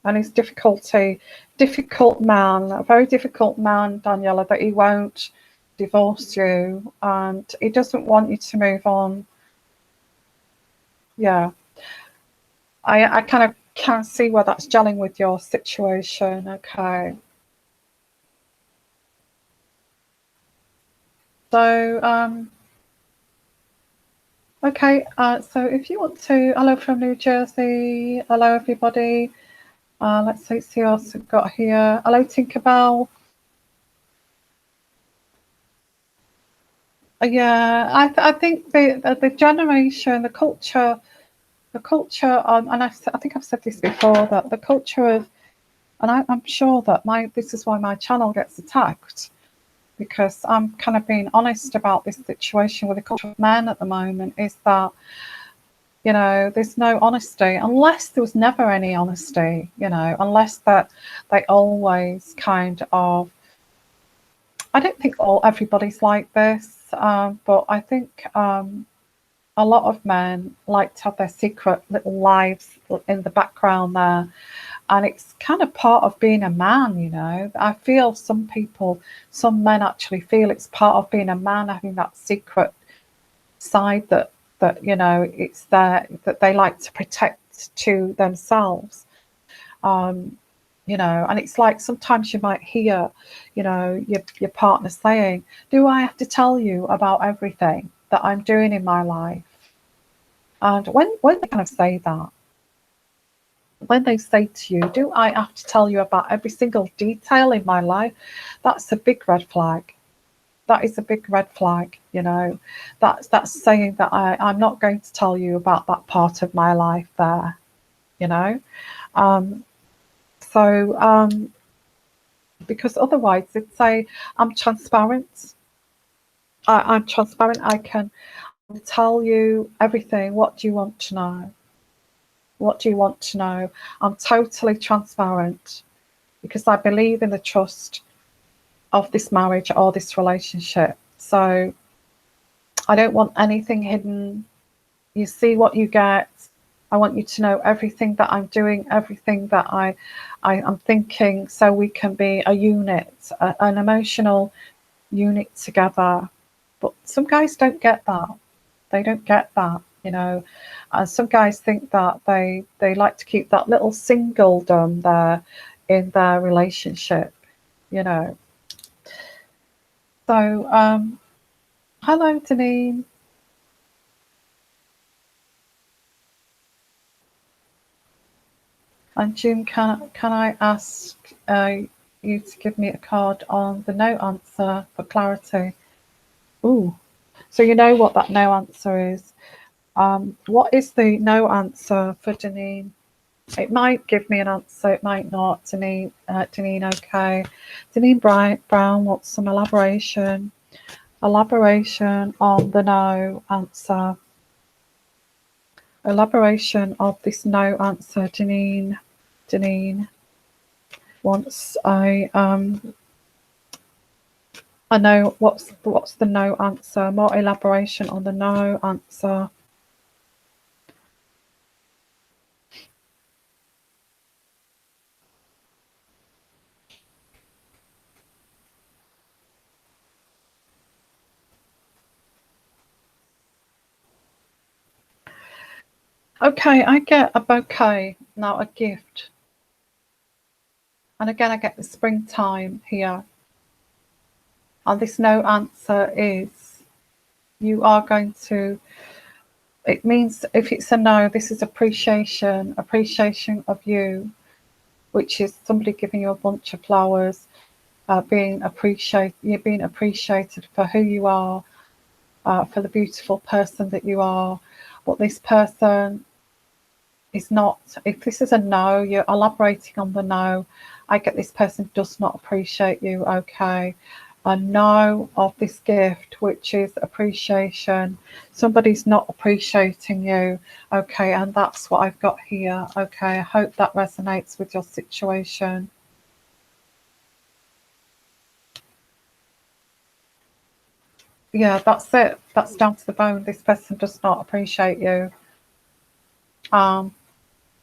And his difficult man, a very difficult man, Daniela, that he won't divorce you, and he doesn't want you to move on. Yeah. I kind of Can't see where that's gelling with your situation. Okay. So, okay. So if you want to, hello from New Jersey. Hello, everybody. Let's see who else we've got here. Hello, Tinkerbell. Yeah, I think the generation, the culture, and I think I've said this before, that the culture of, and I'm sure that this is why my channel gets attacked, because I'm kind of being honest about this situation with the culture of men at the moment, is that, you know, there's no honesty, unless there was never any honesty, you know, unless that they always kind of, I don't think everybody's like this, but I think a lot of men like to have their secret little lives in the background there. And it's kind of part of being a man, you know. I feel some men actually feel it's part of being a man, having that secret side that you know, it's there, that they like to protect to themselves. You know, and it's like sometimes you might hear, you know, your partner saying, "Do I have to tell you about everything that I'm doing in my life?" And when they kind of say that, when they say to you, "Do I have to tell you about every single detail in my life?" That's a big red flag. That is a big red flag, you know. That's saying that I'm not going to tell you about that part of my life there, you know. Um, so because otherwise they'd say, "I'm transparent. I'm transparent. I can tell you everything. What do you want to know? What do you want to know? I'm totally transparent because I believe in the trust of this marriage or this relationship. So I don't want anything hidden. You see what you get. I want you to know everything that I'm doing, everything that I am thinking, so we can be a unit, an emotional unit together." But some guys don't get that. They don't get that, you know. Some guys think that they like to keep that little singledom there in their relationship, you know. So, hello, Deneen. And June, can I ask you to give me a card on the no answer for clarity? Ooh, so you know what that no answer is. What is the no answer for Deneen? It might give me an answer, it might not. Deneen, okay. Deneen Brown wants some elaboration. Elaboration on the no answer. Elaboration of this no answer, Deneen. Deneen wants I know what's the no answer. More elaboration on the no answer. Okay, I get a bouquet, now a gift. And again, I get the springtime here. And this no answer is, you are going to, it means if it's a no, this is appreciation of you, which is somebody giving you a bunch of flowers, you're being appreciated for who you are, for the beautiful person that you are. But this person is not, if this is a no, you're elaborating on the no. I get this person does not appreciate you. Okay. A no of this gift, which is appreciation. Somebody's not appreciating you. Okay. And that's what I've got here. Okay. I hope that resonates with your situation. Yeah, that's it. That's down to the bone. This person does not appreciate you.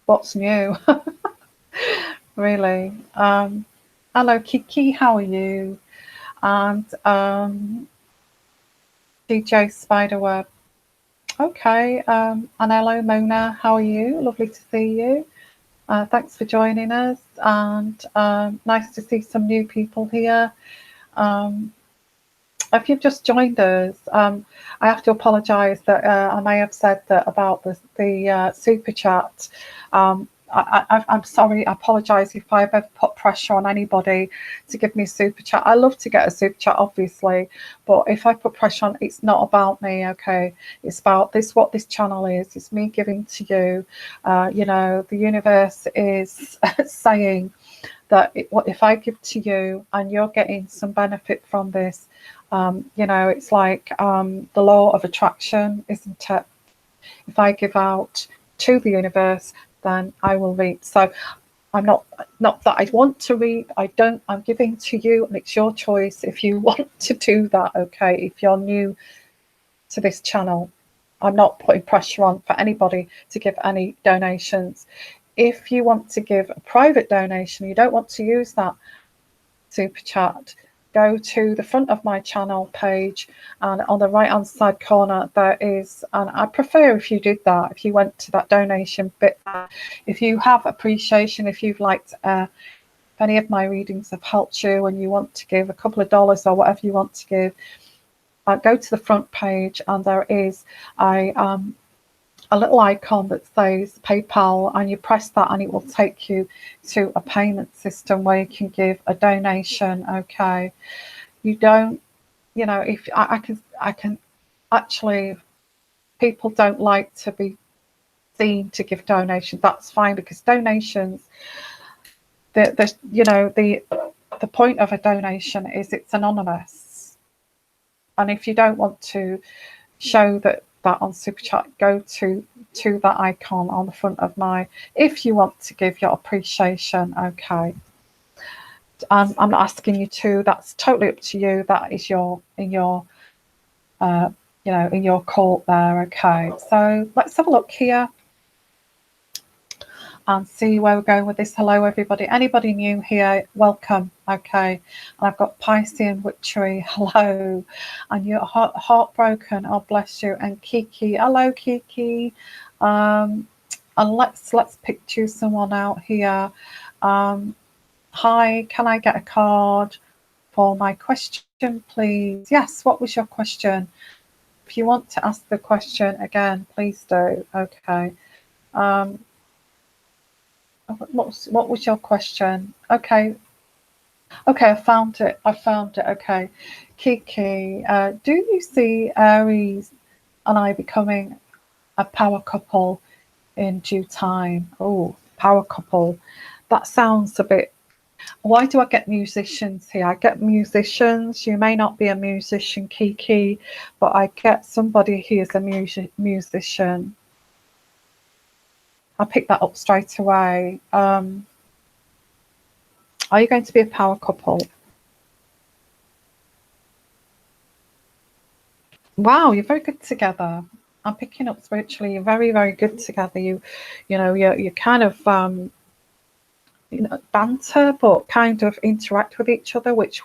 What's new? Really. Hello, Kiki. How are you? And DJ Spiderweb. Okay. And hello, Mona. How are you? Lovely to see you. Thanks for joining us, and nice to see some new people here. Um, if you've just joined us, I have to apologise that I may have said that about the super chat. I'm sorry, I apologise if I've ever put pressure on anybody to give me a super chat. I love to get a super chat, obviously, but if I put pressure on, it's not about me, okay? It's about what this channel is. It's me giving to you. You know, the universe is saying that if I give to you and you're getting some benefit from this, you know, it's like the law of attraction, isn't it? If I give out to the universe, then I will reap. So I'm not that I want to reap. I don't. I'm giving to you, and it's your choice if you want to do that. Okay, if you're new to this channel, I'm not putting pressure on for anybody to give any donations. If you want to give a private donation, you don't want to use that super chat, go to the front of my channel page, and on the right hand side corner there is, and I prefer if you did that, if you went to that donation bit, if you have appreciation, if you've liked if any of my readings have helped you and you want to give a couple of dollars or whatever you want to give, go to the front page, and there is a little icon that says PayPal, and you press that and it will take you to a payment system where you can give a donation. Okay, you don't, you know, if I can actually, people don't like to be seen to give donations. That's fine, because donations, you know, the point of a donation is it's anonymous, and if you don't want to show that on super chat, go to that icon on the front of my, if you want to give your appreciation. Okay, I'm not asking you to, that's totally up to you. That is your in your you know, in your court there. Okay, so let's have a look here and see where we're going with this. Hello everybody, anybody new here, welcome. Okay, and I've got Piscean Witchery, hello, and you're heartbroken, oh bless you, and Kiki, hello Kiki, and let's picture someone out here. Hi, can I get a card for my question please? Yes, what was your question? If you want to ask the question again, please do. Okay, what was your question? Okay, I found it. Okay, Kiki, do you see Aries and I becoming a power couple in due time? Oh, power couple. That sounds a bit. Why do I get musicians here? I get musicians. You may not be a musician, Kiki, but I get somebody who is a musician. I picked that up straight away. Are you going to be a power couple? Wow, you're very good together. I'm picking up spiritually. You're very, very good together. You know, you're kind of you know, banter, but kind of interact with each other, which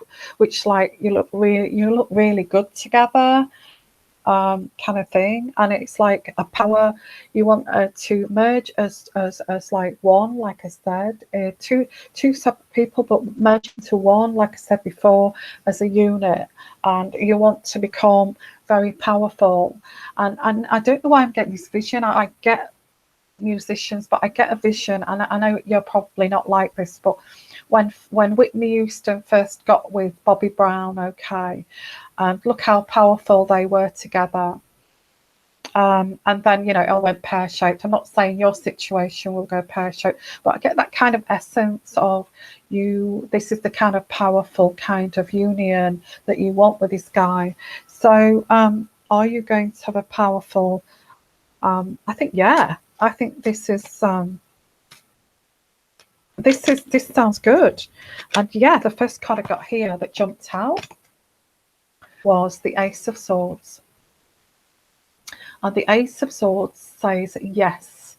like you look really good together. Kind of thing, and it's like a power. You want to merge as like one, like I said, two separate people, but merge into one, like I said before, as a unit, and you want to become very powerful. And I don't know why I'm getting this vision. I get musicians, but I get a vision, and I know you're probably not like this, but when Whitney Houston first got with Bobby Brown, okay, and look how powerful they were together. And then, you know, it all went pear-shaped. I'm not saying your situation will go pear-shaped, but I get that kind of essence of you. This is the kind of powerful kind of union that you want with this guy. So are you going to have a powerful, I think, yeah, I think this is this sounds good. And yeah, the first card I got here that jumped out was the Ace of Swords. And the Ace of Swords says yes.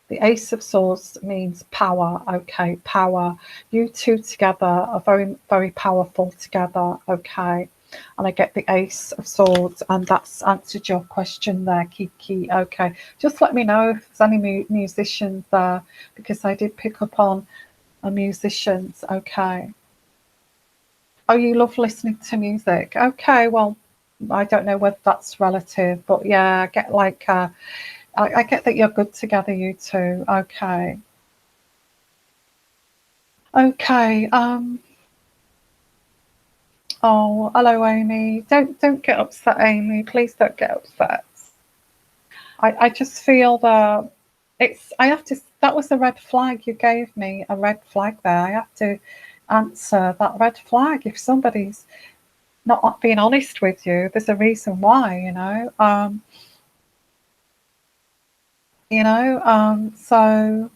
The Ace of Swords means power. Okay, power. You two together are very, very powerful together. Okay. And I get the Ace of Swords, and that's answered your question there, Kiki. Okay, just let me know if there's any musicians there, because I did pick up on musicians. Okay. Oh, you love listening to music. Okay, well, I don't know whether that's relative, but yeah, I get like, I get that you're good together, you two. Okay. Okay. Oh, hello, Amy. Don't get upset, Amy. Please don't get upset. I just feel that I have to, that was a red flag you gave me, a red flag there. I have to answer that red flag. If somebody's not being honest with you, there's a reason why, so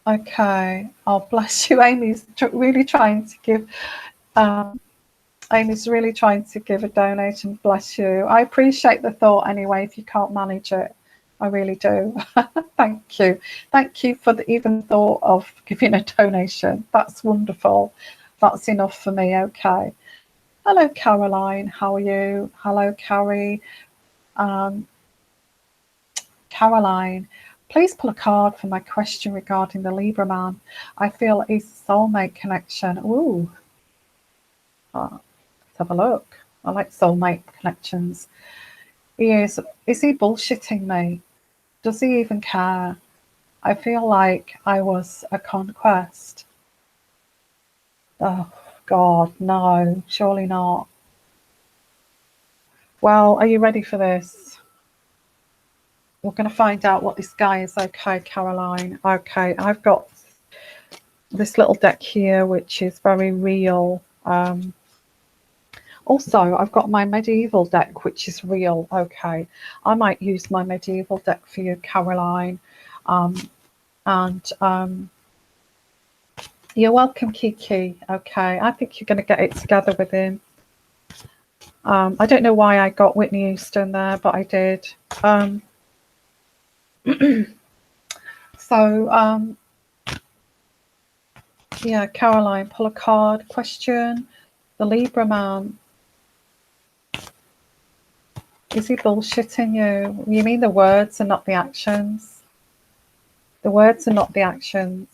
okay. Oh, bless you. Really trying to give Amy's really trying to give a donation. Bless you. I appreciate the thought anyway, if you can't manage it. I really do. Thank you. Thank you for the even thought of giving a donation. That's wonderful. That's enough for me. Okay. Hello, Caroline. How are you? Hello, Carrie. Caroline, please pull a card for my question regarding the Libra man. I feel a soulmate connection. Ooh. Let's have a look. I like soulmate connections. Is he bullshitting me? Does he even care? I feel like I was a conquest. Oh, God, no, surely not. Well, are you ready for this? We're going to find out what this guy is. Okay, Caroline. Okay, I've got this little deck here, which is very real. Also, I've got my medieval deck, which is real. Okay, I might use my medieval deck for you, Caroline. You're welcome, Kiki. Okay, I think you're going to get it together with him. I don't know why I got Whitney Houston there, but I did. Yeah, Caroline, pull a card. Question: the Libra man, is he bullshitting you? You mean the words and not the actions? The words and not the actions.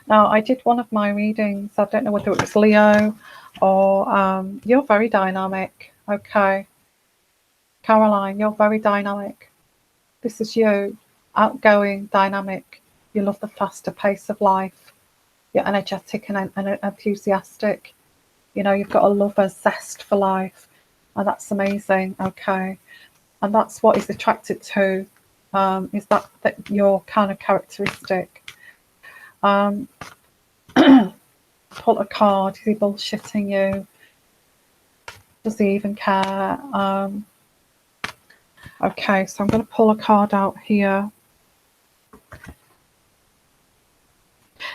Now, I did one of my readings. I don't know whether it was Leo or you're very dynamic. Okay. Caroline, you're very dynamic. This is you. Outgoing, dynamic. You love the faster pace of life. You're energetic and enthusiastic. You know, you've got a lover's zest for life. And that's amazing. Okay. And that's what he's attracted to, is that your kind of characteristic. Pull a card. Is he bullshitting you? Does he even care? Okay, so I'm going to pull a card out here.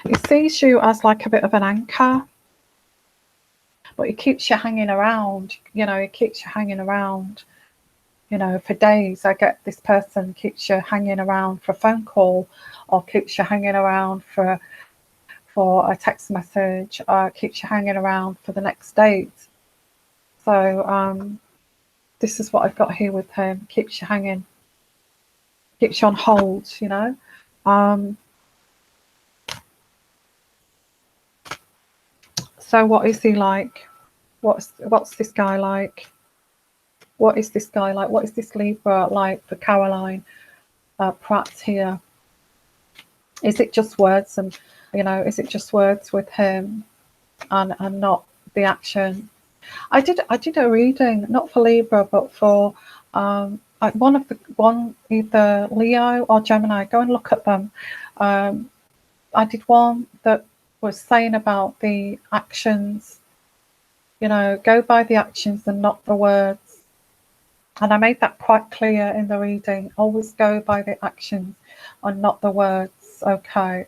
He sees you as like a bit of an anchor, but he keeps you hanging around. You know, he keeps you hanging around, you know, for days. I get this person keeps you hanging around for a phone call, or keeps you hanging around for a text message, or keeps you hanging around for the next date. So this is what I've got here with him. Keeps you hanging, keeps you on hold, you know. So what is he like? What's this guy like? What is this guy like? What is this Libra like for Caroline Pratt here? Is it just words, and you know, is it just words with him and not the action? I did a reading, not for Libra, but for either Leo or Gemini. Go and look at them. I did one that was saying about the actions. You know, go by the actions and not the words. And I made that quite clear in the reading. Always go by the actions and not the words. Okay.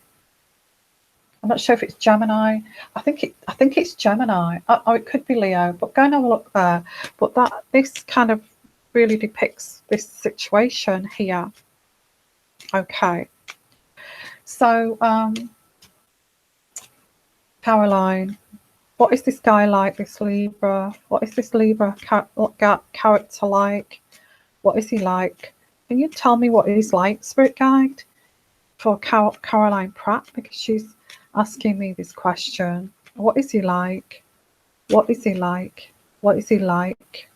I'm not sure if it's Gemini. I think it's Gemini. Or it could be Leo, but go and have a look there. But this kind of really depicts this situation here. Okay. So Caroline, what is this guy like, this Libra? What is this Libra character like? What is he like? Can you tell me what he's like, Spirit Guide, for Caroline Pratt? Because she's asking me this question. What is he like? What is he like? What is he like?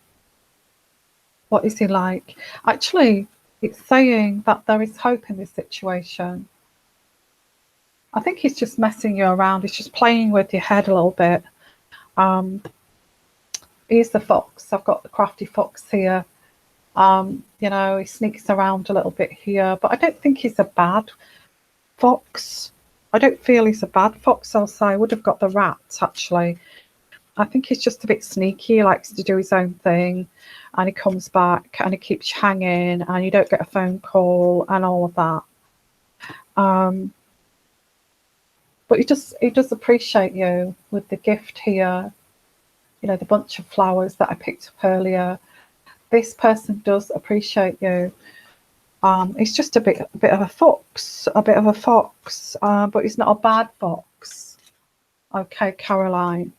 What is he like? Actually, it's saying that there is hope in this situation. I think he's just messing you around. He's just playing with your head a little bit. Here's the fox. I've got the crafty fox here. You know, he sneaks around a little bit here, but I don't think he's a bad fox. I don't feel he's a bad fox, I'll say. I would have got the rat, actually. I think he's just a bit sneaky. He likes to do his own thing, and he comes back and he keeps hanging, and you don't get a phone call and all of that. But he does appreciate you with the gift here. You know, the bunch of flowers that I picked up earlier. This person does appreciate you. He's just a bit of a fox, but he's not a bad fox. Okay, Caroline.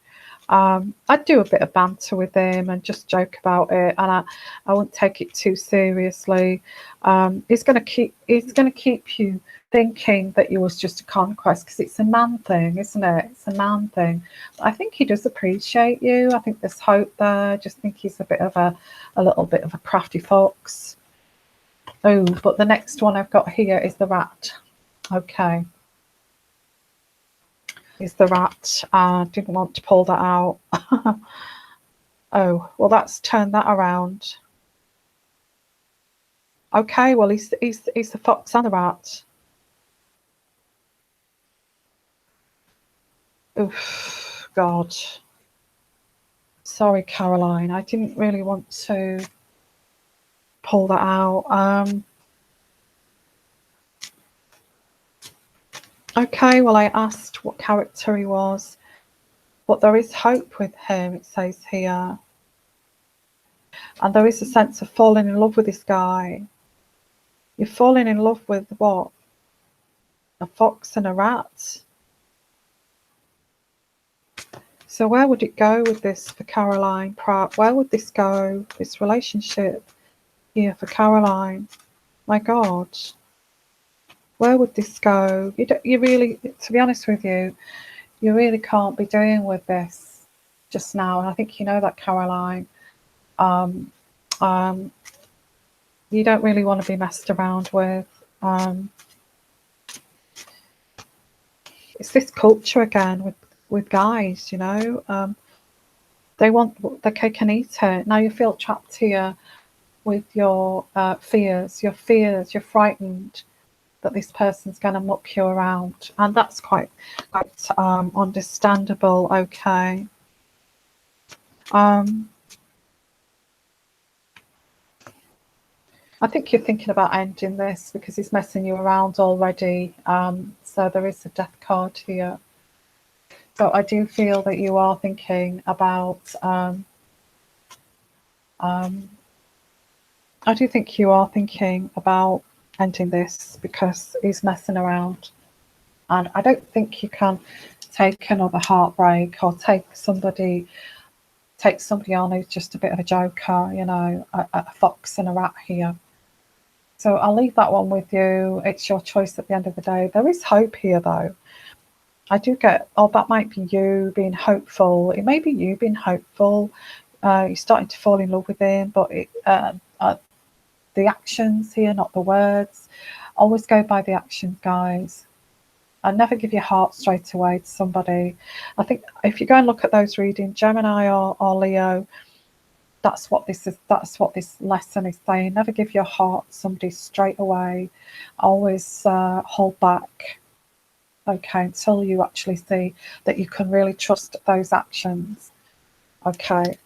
I'd do a bit of banter with him and just joke about it, and I wouldn't take it too seriously. He's going to keep you thinking that you was just a conquest, because it's a man thing, isn't it? It's a man thing. But I think he does appreciate you. I think there's hope there. I just think he's a little bit of a crafty fox. Oh, but the next one I've got here is the rat. Okay. Is the rat. I didn't want to pull that out. Oh, well, that's turned that around. Okay, well, he's the fox and the rat. Oof, God. Sorry, Caroline. I didn't really want to pull that out. Okay, well, I asked what character he was, but there is hope with him, it says here. And there is a sense of falling in love with this guy. You're falling in love with what? A fox and a rat? So where would it go with this for Caroline Pratt? Where would this go, this relationship here for Caroline? My God. Where would this go? You really, to be honest with you, you really can't be doing with this just now. And I think you know that, Caroline. You don't really want to be messed around with. It's this culture again with guys, you know. They want the cake and eat it. Now you feel trapped here with your fears. You're frightened that this person's going to muck you around, and that's quite understandable. Okay. I think you're thinking about ending this because he's messing you around already. So there is a death card here. So I do feel that you are thinking about. I do think you are thinking about ending this because he's messing around, and I don't think you can take another heartbreak or take somebody on who's just a bit of a joker, you know, a fox and a rat here. So I'll leave that one with you. It's your choice at the end of the day. There is hope here, though. I do get, oh, that might be you being hopeful. It may be you being hopeful. You're starting to fall in love with him, but the actions here, not the words. Always go by the actions, guys. And never give your heart straight away to somebody. I think if you go and look at those readings, Gemini or Leo, that's what this is. That's what this lesson is saying. Never give your heart to somebody straight away. Always hold back. Okay, until you actually see that you can really trust those actions. Okay,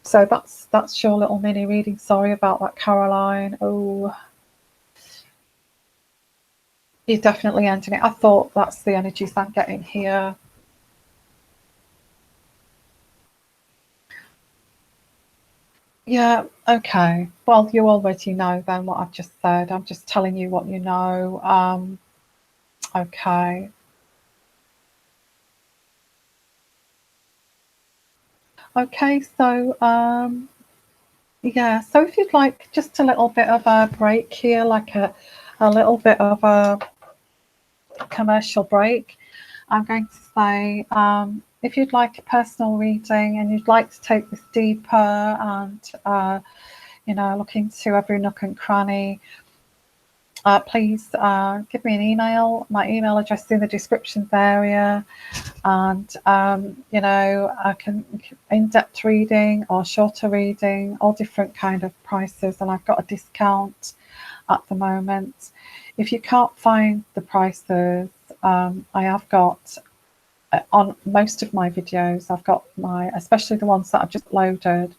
so that's your little mini reading. Sorry about that, Caroline. Oh, you're definitely ending it. I thought that's the energies I'm getting here. Yeah, okay. Well, you already know then what I've just said. I'm just telling you what you know. Okay. Okay, so yeah, so if you'd like just a little bit of a break here, like a little bit of a commercial break, I'm going to say if you'd like a personal reading and you'd like to take this deeper and you know, look into every nook and cranny, please give me an email. My email address is in the descriptions area, and you know, I can in-depth reading or shorter reading, all different kind of prices, and I've got a discount at the moment. If you can't find the prices, I have got on most of my videos, I've got my, especially the ones that I've just loaded,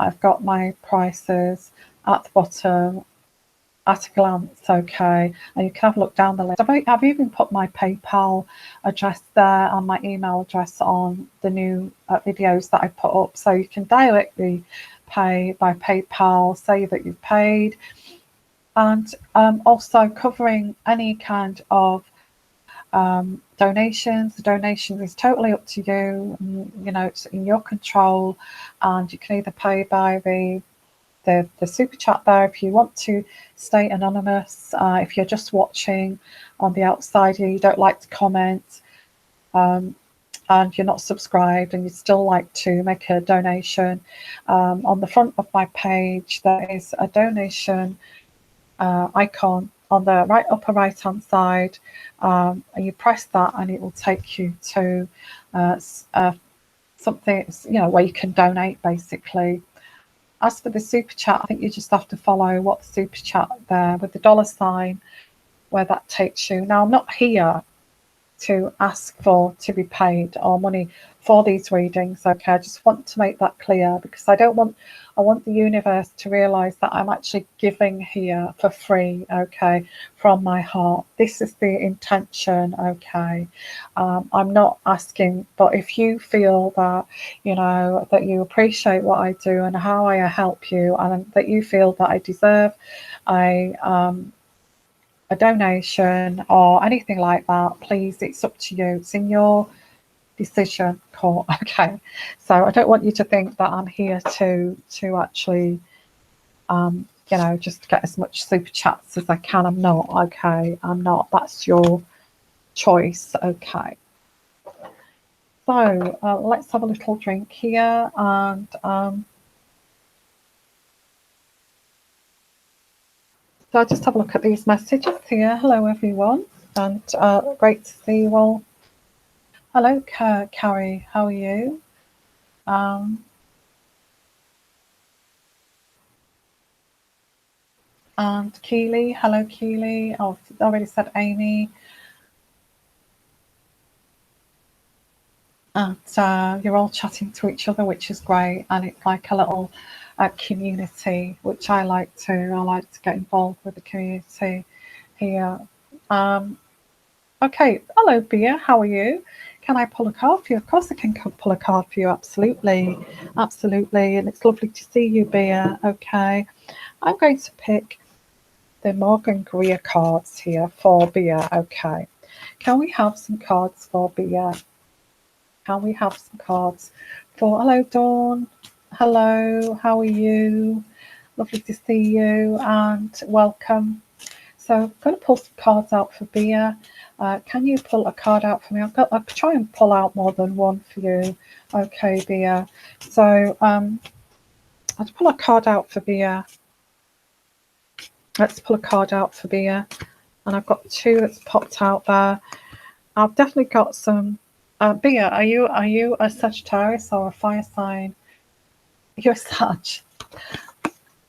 I've got my prices at the bottom at a glance, okay, and you can have a look down the list. I've even put my PayPal address there and my email address on the new videos that I put up, so you can directly pay by PayPal, say that you've paid, and also covering any kind of donations. The donation is totally up to you. You know, it's in your control, and you can either pay by the super chat there if you want to stay anonymous. If you're just watching on the outside here, you don't like to comment, and you're not subscribed and you'd still like to make a donation, on the front of my page there is a donation icon on the right upper right hand side, and you press that and it will take you to something, you know, where you can donate basically. As for the super chat, I think you just have to follow what the super chat there with the $sign, where that takes you. Now, I'm not here to ask for to be paid or money for these readings, okay? I just want to make that clear, because I want the universe to realize that I'm actually giving here for free, okay, from my heart. This is the intention, okay? I'm not asking, but if you feel that, you know, that you appreciate what I do and how I help you, and that you feel that I deserve a donation or anything like that, please, it's up to you. It's in your decision court, okay? So I don't want you to think that I'm here to actually you know, just get as much super chats as I can. I'm not, okay? I'm not. That's your choice, okay? So let's have a little drink here, and so I'll just have a look at these messages here. Hello, everyone, and great to see you all. Hello, Carrie, how are you? And Keely, hello, Keely. Oh, I already said Amy. And you're all chatting to each other, which is great. And it's like a little community, which I like to. I like to get involved with the community here. Okay, hello, Bea. How are you? Can I pull a card for you? Of course I can pull a card for you. Absolutely. Absolutely. And it's lovely to see you, Bea. Okay. I'm going to pick the Morgan Greer cards here for Bea. Okay. Can we have some cards for Bea? Can we have some cards for... Hello, Dawn. Hello. How are you? Lovely to see you and welcome. So I'm going to pull some cards out for Bea. Can you pull a card out for me? I'll try and pull out more than one for you. Okay, Bea. So I'll pull a card out for Bea. Let's pull a card out for Bea. And I've got two that's popped out there. I've definitely got some. Bea, are you a Sagittarius or a fire sign? You're a Sag.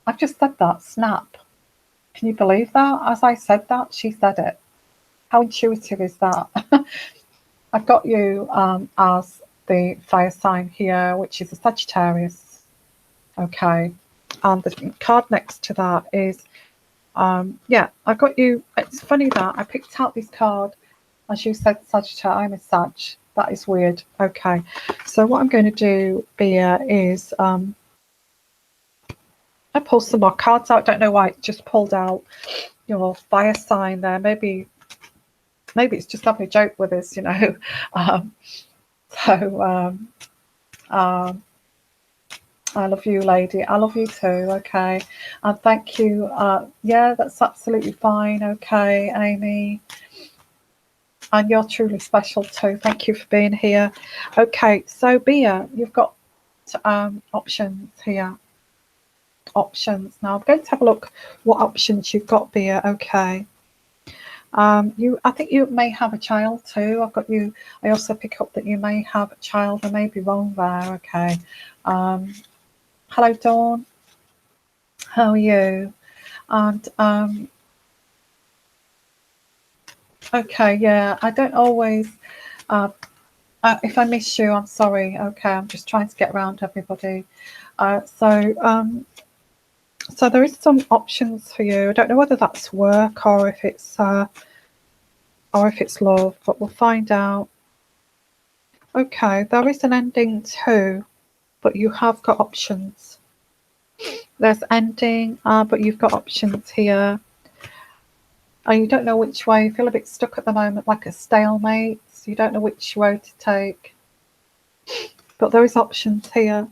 I've just said that. Snap. Can you believe that? As I said that, she said it. How intuitive is that? I've got you as the fire sign here, which is a Sagittarius. Okay. And the card next to that is, yeah, I've got you. It's funny that I picked out this card as you said, Sagittarius. I'm a Sag. That is weird. Okay. So what I'm going to do, Bea, is I pull some more cards out. Don't know why it just pulled out your fire sign there. Maybe it's just having a joke with us, you know. I love you, lady. I love you too. Okay. And thank you. Yeah, that's absolutely fine. Okay, Amy. And you're truly special too. Thank you for being here. Okay, so Bia, you've got options here. Options. Now I'm going to have a look what options you've got, Bia. Okay. I think you may have a child too. I've got you. I also pick up that you may have a child. I may be wrong there. Okay. Hello, Dawn. How are you? And okay, yeah. I don't always. Uh, if I miss you, I'm sorry. Okay, I'm just trying to get around everybody. So there is some options for you. I don't know whether that's work or if it's love, but we'll find out. Okay, there is an ending too, but you have got options. There's ending, but you've got options here. And you don't know which way. You feel a bit stuck at the moment, like a stalemate. So you don't know which road to take. But there is options here.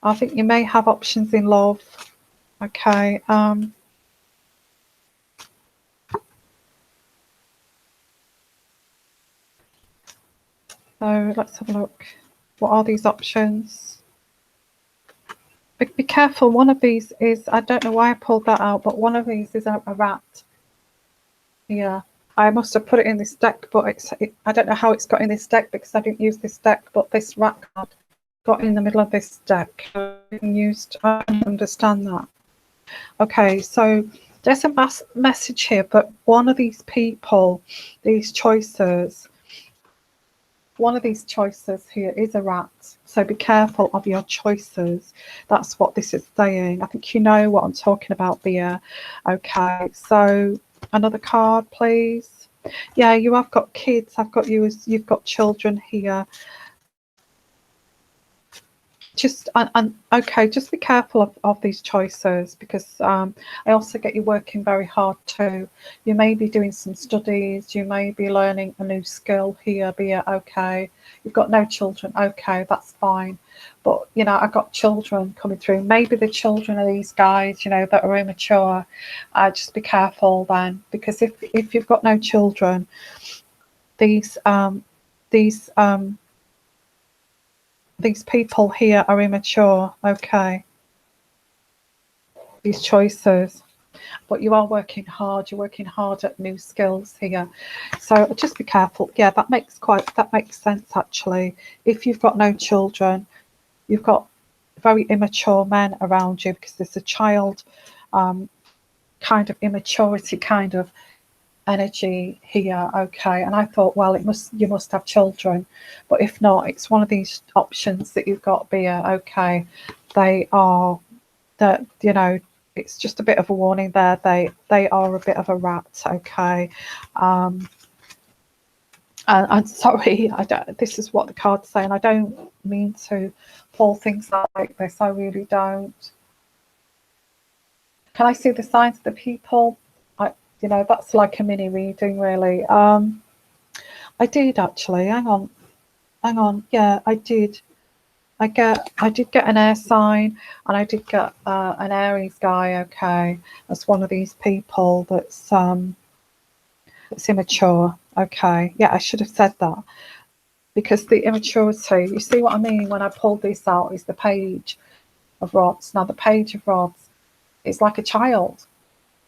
I think you may have options in love. Okay. So let's have a look. What are these options? Be careful. One of these is, I don't know why I pulled that out, but one of these is a rat. Yeah. I must have put it in this deck, but I don't know how it's got in this deck because I didn't use this deck, but this rat card got in the middle of this deck. I don't understand that. Okay, so there's a message here, but one of these people, these choices, one of these choices here is a rat. So be careful of your choices. That's what this is saying. I think you know what I'm talking about, Bia. Okay, so another card, please. Yeah, you have got kids. I've got you as you've got children here. Just okay, just be careful of these choices because I also get you working very hard too. You may be doing some studies, you may be learning a new skill here, be it okay. You've got no children, okay, that's fine. But you know, I've got children coming through. Maybe the children are these guys, you know, that are immature. Just be careful then, because if you've got no children, these these these people here are immature, okay, these choices, but you are working hard, you're working hard at new skills here, so just be careful. Yeah, that makes sense actually. If you've got no children, you've got very immature men around you because there's a child kind of immaturity kind of energy here, okay. And I thought, well, you must have children, but if not, it's one of these options that you've got, Bia, okay. They are that, you know, it's just a bit of a warning there. They are a bit of a rat, okay. And sorry, I don't, this is what the card's saying. I don't mean to pull things like this, I really don't. Can I see the signs of the people? You know, that's like a mini reading, really. I did actually. Hang on. Yeah, I did. I did get an air sign, and I did get an Aries guy. Okay, that's one of these people that's immature. Okay, yeah, I should have said that because the immaturity. You see what I mean when I pulled this out? Is the Page of Rods. Now the Page of Rods is like a child.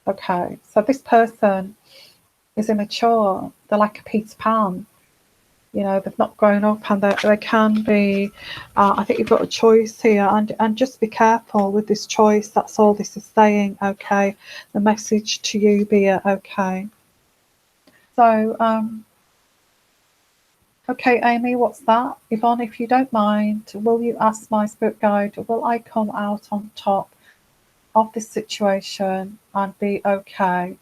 Okay, so this person is immature. They're like a Peter Pan. You know, they've not grown up, and they can be. I think you've got a choice here, and just be careful with this choice. That's all this is saying. Okay, the message to you, Bia. Okay. So, okay, Amy, what's that? Yvonne, if you don't mind, will you ask my spirit guide? Will I come out on top of this situation and be okay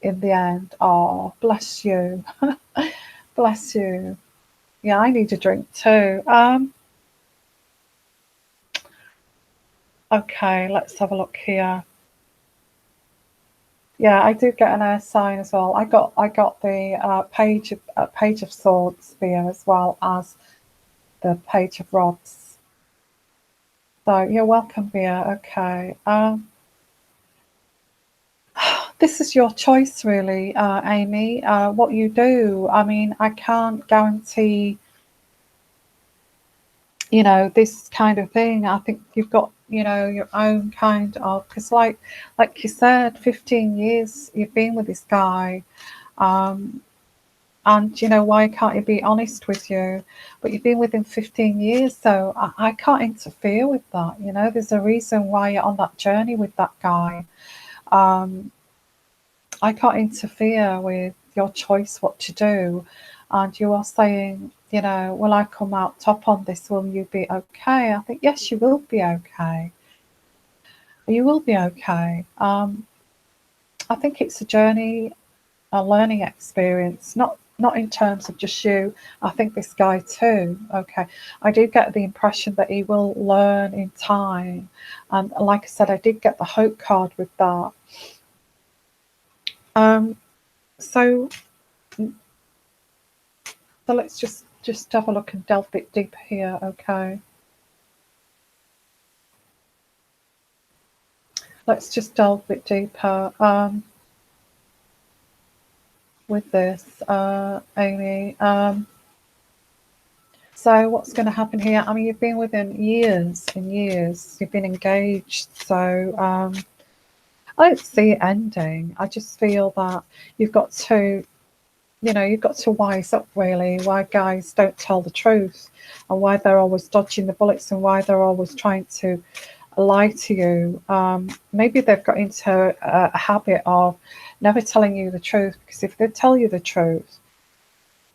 in the end? Oh, bless you. Bless you. Yeah, I need a drink too. Okay, let's have a look here. Yeah, I do get an air sign as well. I got the Page of Swords here as well as the Page of Rods. So you're welcome, Bia. Okay. This is your choice, really, Amy. What you do. I mean, I can't guarantee, this kind of thing. I think you've got, your own kind of, because like you said, 15 years you've been with this guy. Um, and why can't he be honest with you? But you've been with him 15 years, so I can't interfere with that. There's a reason why you're on that journey with that guy. um, I can't interfere with your choice what to do. And you are saying, will I come out top on this? Will you be okay? I think yes, you will be okay. You will be okay. I think it's a journey, a learning experience, not in terms of just you. I think this guy too. Okay, I do get the impression that he will learn in time, and like I said, I did get the hope card with that. Um, so so let's just have a look and delve a bit deeper here. Okay, let's just delve a bit deeper with this, Amy. So what's going to happen here? I mean, you've been with him years and years. You've been engaged. So I don't see it ending. I just feel that you've got to, you've got to wise up really why guys don't tell the truth, and why they're always dodging the bullets, and why they're always trying to lie to you. Maybe they've got into a habit of never telling you the truth, because if they tell you the truth,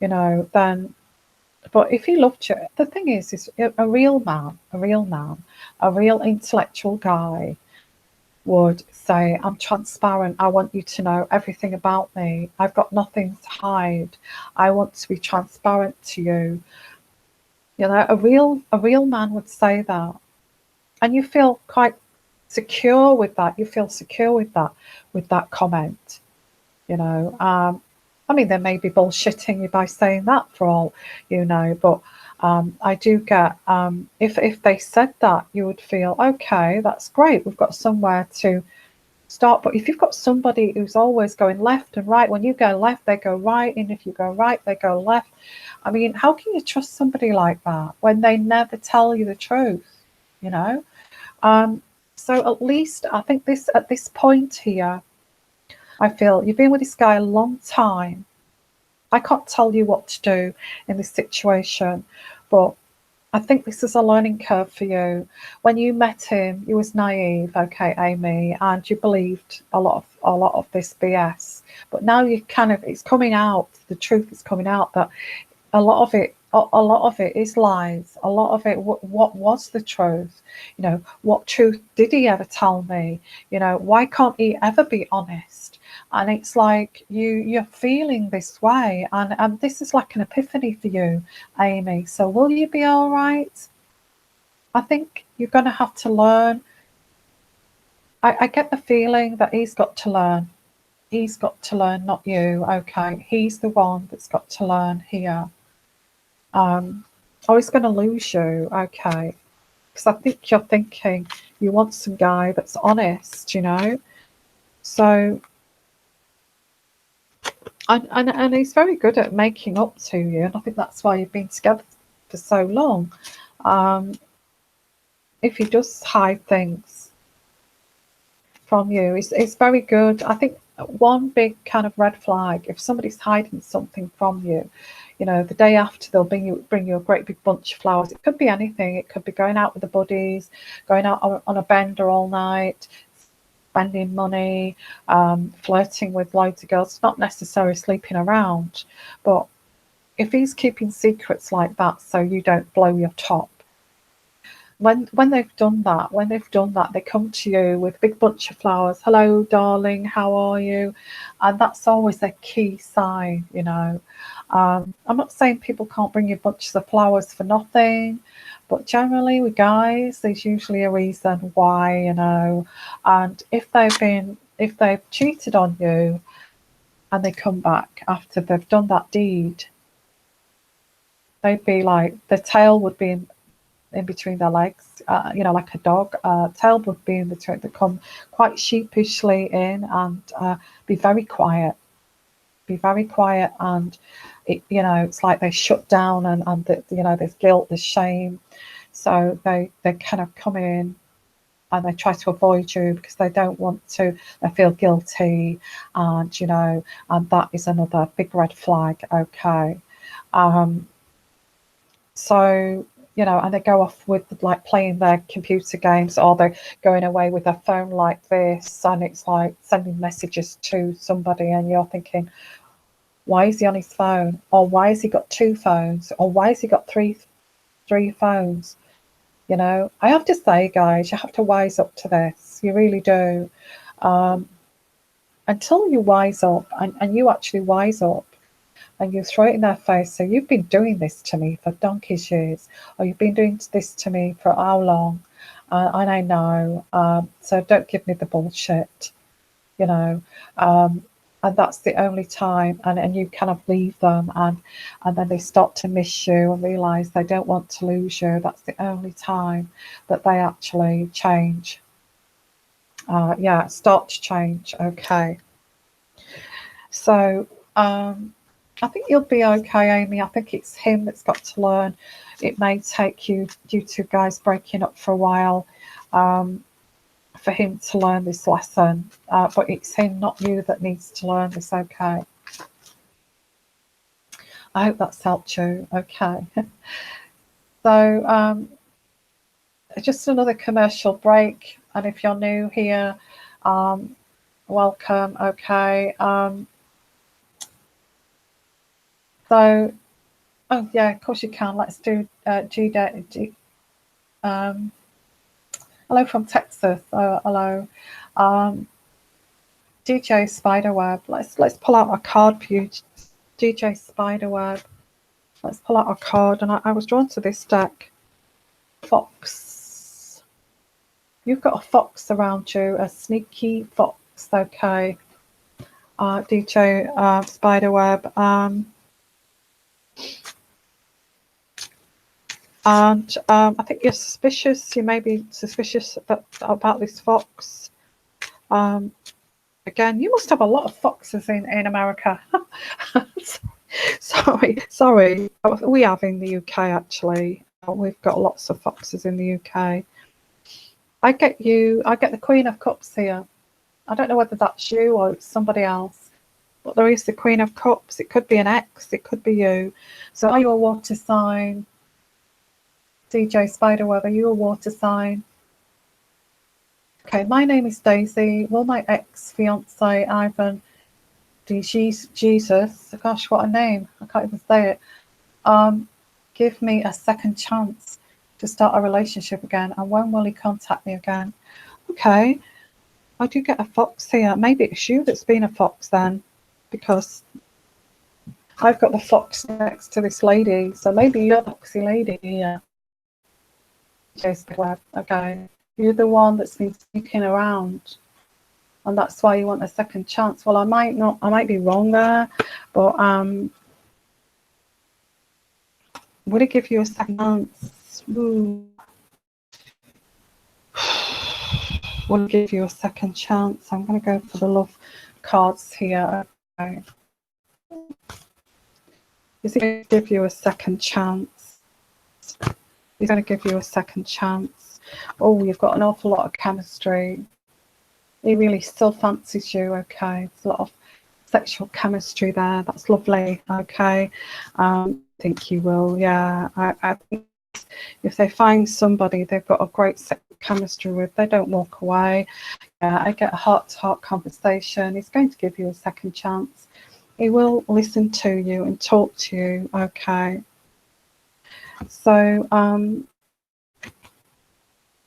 then. But if he loved you, the thing is a real man, a real intellectual guy would say, I'm transparent. I want you to know everything about me. I've got nothing to hide. I want to be transparent to you. A real man would say that. And you feel quite secure with that. You feel secure with that comment. I mean, they may be bullshitting you by saying that for all but I do get, if they said that, you would feel, okay, that's great. We've got somewhere to start. But if you've got somebody who's always going left and right, when you go left, they go right, and if you go right, they go left. I mean, how can you trust somebody like that when they never tell you the truth? You know. So at least I think at this point here, I feel you've been with this guy a long time. I can't tell you what to do in this situation, but I think this is a learning curve for you. When you met him, you was naive, okay, Amy, and you believed a lot of this BS. But now you it's coming out. The truth is coming out that a lot of it is lies. A lot of it, what was the truth? What truth did he ever tell me? Why can't he ever be honest? And it's like you're feeling this way, and this is like an epiphany for you, Amy. So will you be all right? I think you're going to have to learn. I get the feeling that he's got to learn. He's got to learn, not you. Okay, he's the one that's got to learn here. Oh, he's going to lose you. Okay, because I think you're thinking you want some guy that's honest. So, and he's very good at making up to you, and I think that's why you've been together for so long. If he does hide things from you, it's very good. I think one big kind of red flag, if somebody's hiding something from you, the day after they'll bring you a great big bunch of flowers. It could be anything. It could be going out with the buddies, going out on a bender all night, spending money, flirting with loads of girls, not necessarily sleeping around. But if he's keeping secrets like that so you don't blow your top, when they've done that, they come to you with a big bunch of flowers. Hello, darling, how are you? And that's always a key sign. I'm not saying people can't bring you bunches of flowers for nothing, but generally with guys, there's usually a reason why. And if they've cheated on you and they come back after they've done that deed, they'd be like, the tail would be in between their legs, you know, like a dog. Tail would be in between. They come quite sheepishly in and be very quiet. Be very quiet, and it, you know, it's like they shut down, and the, you know, there's guilt, there's shame, so they kind of come in and they try to avoid you because they don't want to. They feel guilty, and you know, and that is another big red flag. Okay, so you know, and they go off with like playing their computer games, or they're going away with their phone like this, and it's like sending messages to somebody, and you're thinking, why is he on his phone? Or why has he got two phones? Or why has he got three phones? You know, I have to say, guys, you have to wise up to this. You really do. Until you wise up, and you actually wise up, and you throw it in their face. So you've been doing this to me for donkey's years, or you've been doing this to me for how long? And I know. So don't give me the bullshit, you know. And that's the only time, and you kind of leave them, and then they start to miss you and realize they don't want to lose you. That's the only time that they actually change. Yeah, start to change. Okay, so I think you'll be okay, Amy. I think it's him that's got to learn. It may take you two guys breaking up for a while, for him to learn this lesson, but it's him, not you, that needs to learn this. Okay, I hope that's helped you. Okay, so just another commercial break, and if you're new here, welcome. Okay, so oh yeah, of course you can. Let's do hello from Texas. Hello, DJ Spiderweb. Let's pull out a card for you, DJ Spiderweb. Let's pull out a card, and I was drawn to this deck. Fox. You've got a fox around you, a sneaky fox. Okay, DJ Spiderweb. And I think you're suspicious. You may be suspicious about this fox. Again, you must have a lot of foxes in America. sorry. We have in the UK, actually. We've got lots of foxes in the UK. I get the Queen of Cups here. I don't know whether that's you or it's somebody else. But there is the Queen of Cups. It could be an ex. It could be you. So are you a water sign? DJ Spiderweb, are you a water sign? Okay, my name is Daisy. Will my ex-fiance Ivan Jesus, gosh, what a name, I can't even say it, give me a second chance to start a relationship again, and when will he contact me again? Okay, I do get a fox here. Maybe it's you that's been a fox then, because I've got the fox next to this lady, so maybe you're the foxy lady here. Okay, you're the one that's been sneaking around, and that's why you want a second chance. Well, I might be wrong there, but would it give you a second chance? Ooh. Will it give you a second chance? I'm going to go for the love cards here. Okay. Is it going to give you a second chance? He's going to give you a second chance. Oh, you've got an awful lot of chemistry. He really still fancies you. Okay, there's a lot of sexual chemistry there. That's lovely. Okay, I think you will. Yeah, I think if they find somebody they've got a great sexual chemistry with, they don't walk away. Yeah, I get a heart-to-heart conversation. He's going to give you a second chance. He will listen to you and talk to you. Okay. So,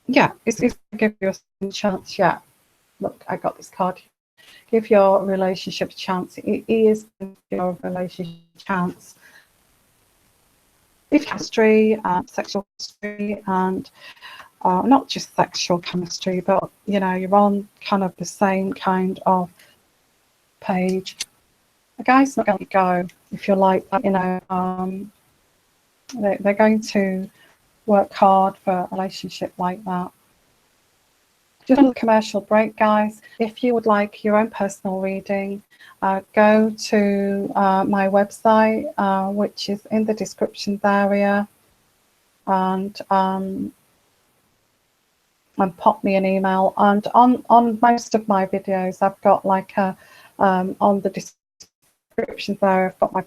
yeah, it's going to give you a second chance. Yeah, look, I got this card. Give your relationship a chance. It is your relationship chance. If chemistry, sexual chemistry, and not just sexual chemistry, but you know, you're on kind of the same kind of page. The guy's not going to go if you're like that, you know. They're going to work hard for a relationship like that. Just a commercial break, guys. If you would like your own personal reading, go to my website, which is in the descriptions area, and pop me an email. And on most of my videos, I've got like a on the descriptions there, I've got my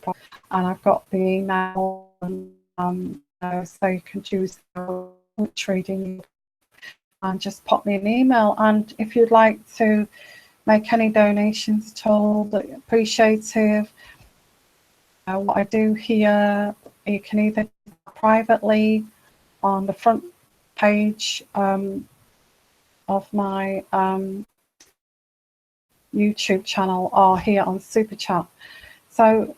and I've got the email, and so you can choose which reading, and just pop me an email. And if you'd like to make any donations at all, appreciative. What I do here, you can either do privately on the front page of my YouTube channel, or here on Super Chat. So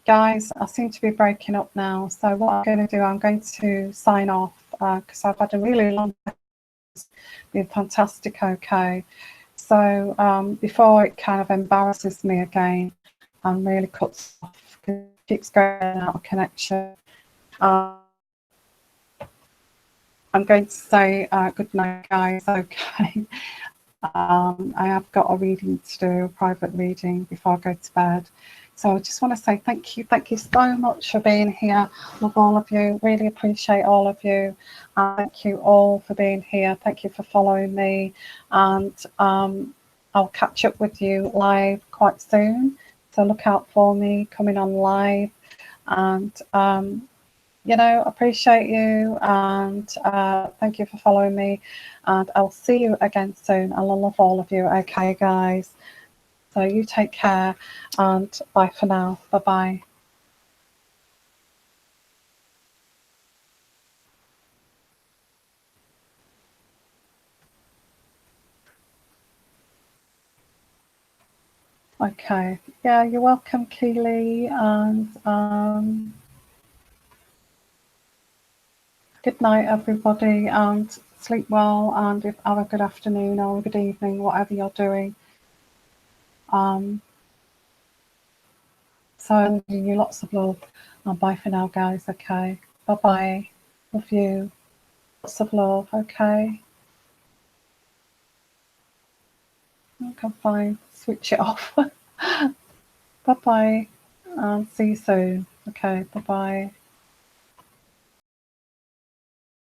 guys, I seem to be breaking up now, so what I'm going to do, I'm going to sign off because I've had a really long day. It's been fantastic. Okay, so before it kind of embarrasses me again and really cuts off, it keeps going out of connection, I'm going to say good night, guys. Okay. I have got a reading to do, a private reading before I go to bed. So I just want to say thank you so much for being here. Love all of you, really appreciate all of you. Thank you all for being here. Thank you for following me, and I'll catch up with you live quite soon. So look out for me coming on live, and you know, appreciate you, and thank you for following me, and I'll see you again soon. I love all of you. Okay, guys, so you take care, and bye for now. Bye bye. Okay, yeah, you're welcome, Keely, and good night, everybody, and sleep well, and have a good afternoon or a good evening, whatever you're doing. So you lots of love, and bye for now, guys. Okay, bye bye. Love you. Lots of love. Okay. Okay, fine. Switch it off. Bye bye. And see you soon. Okay. Bye bye.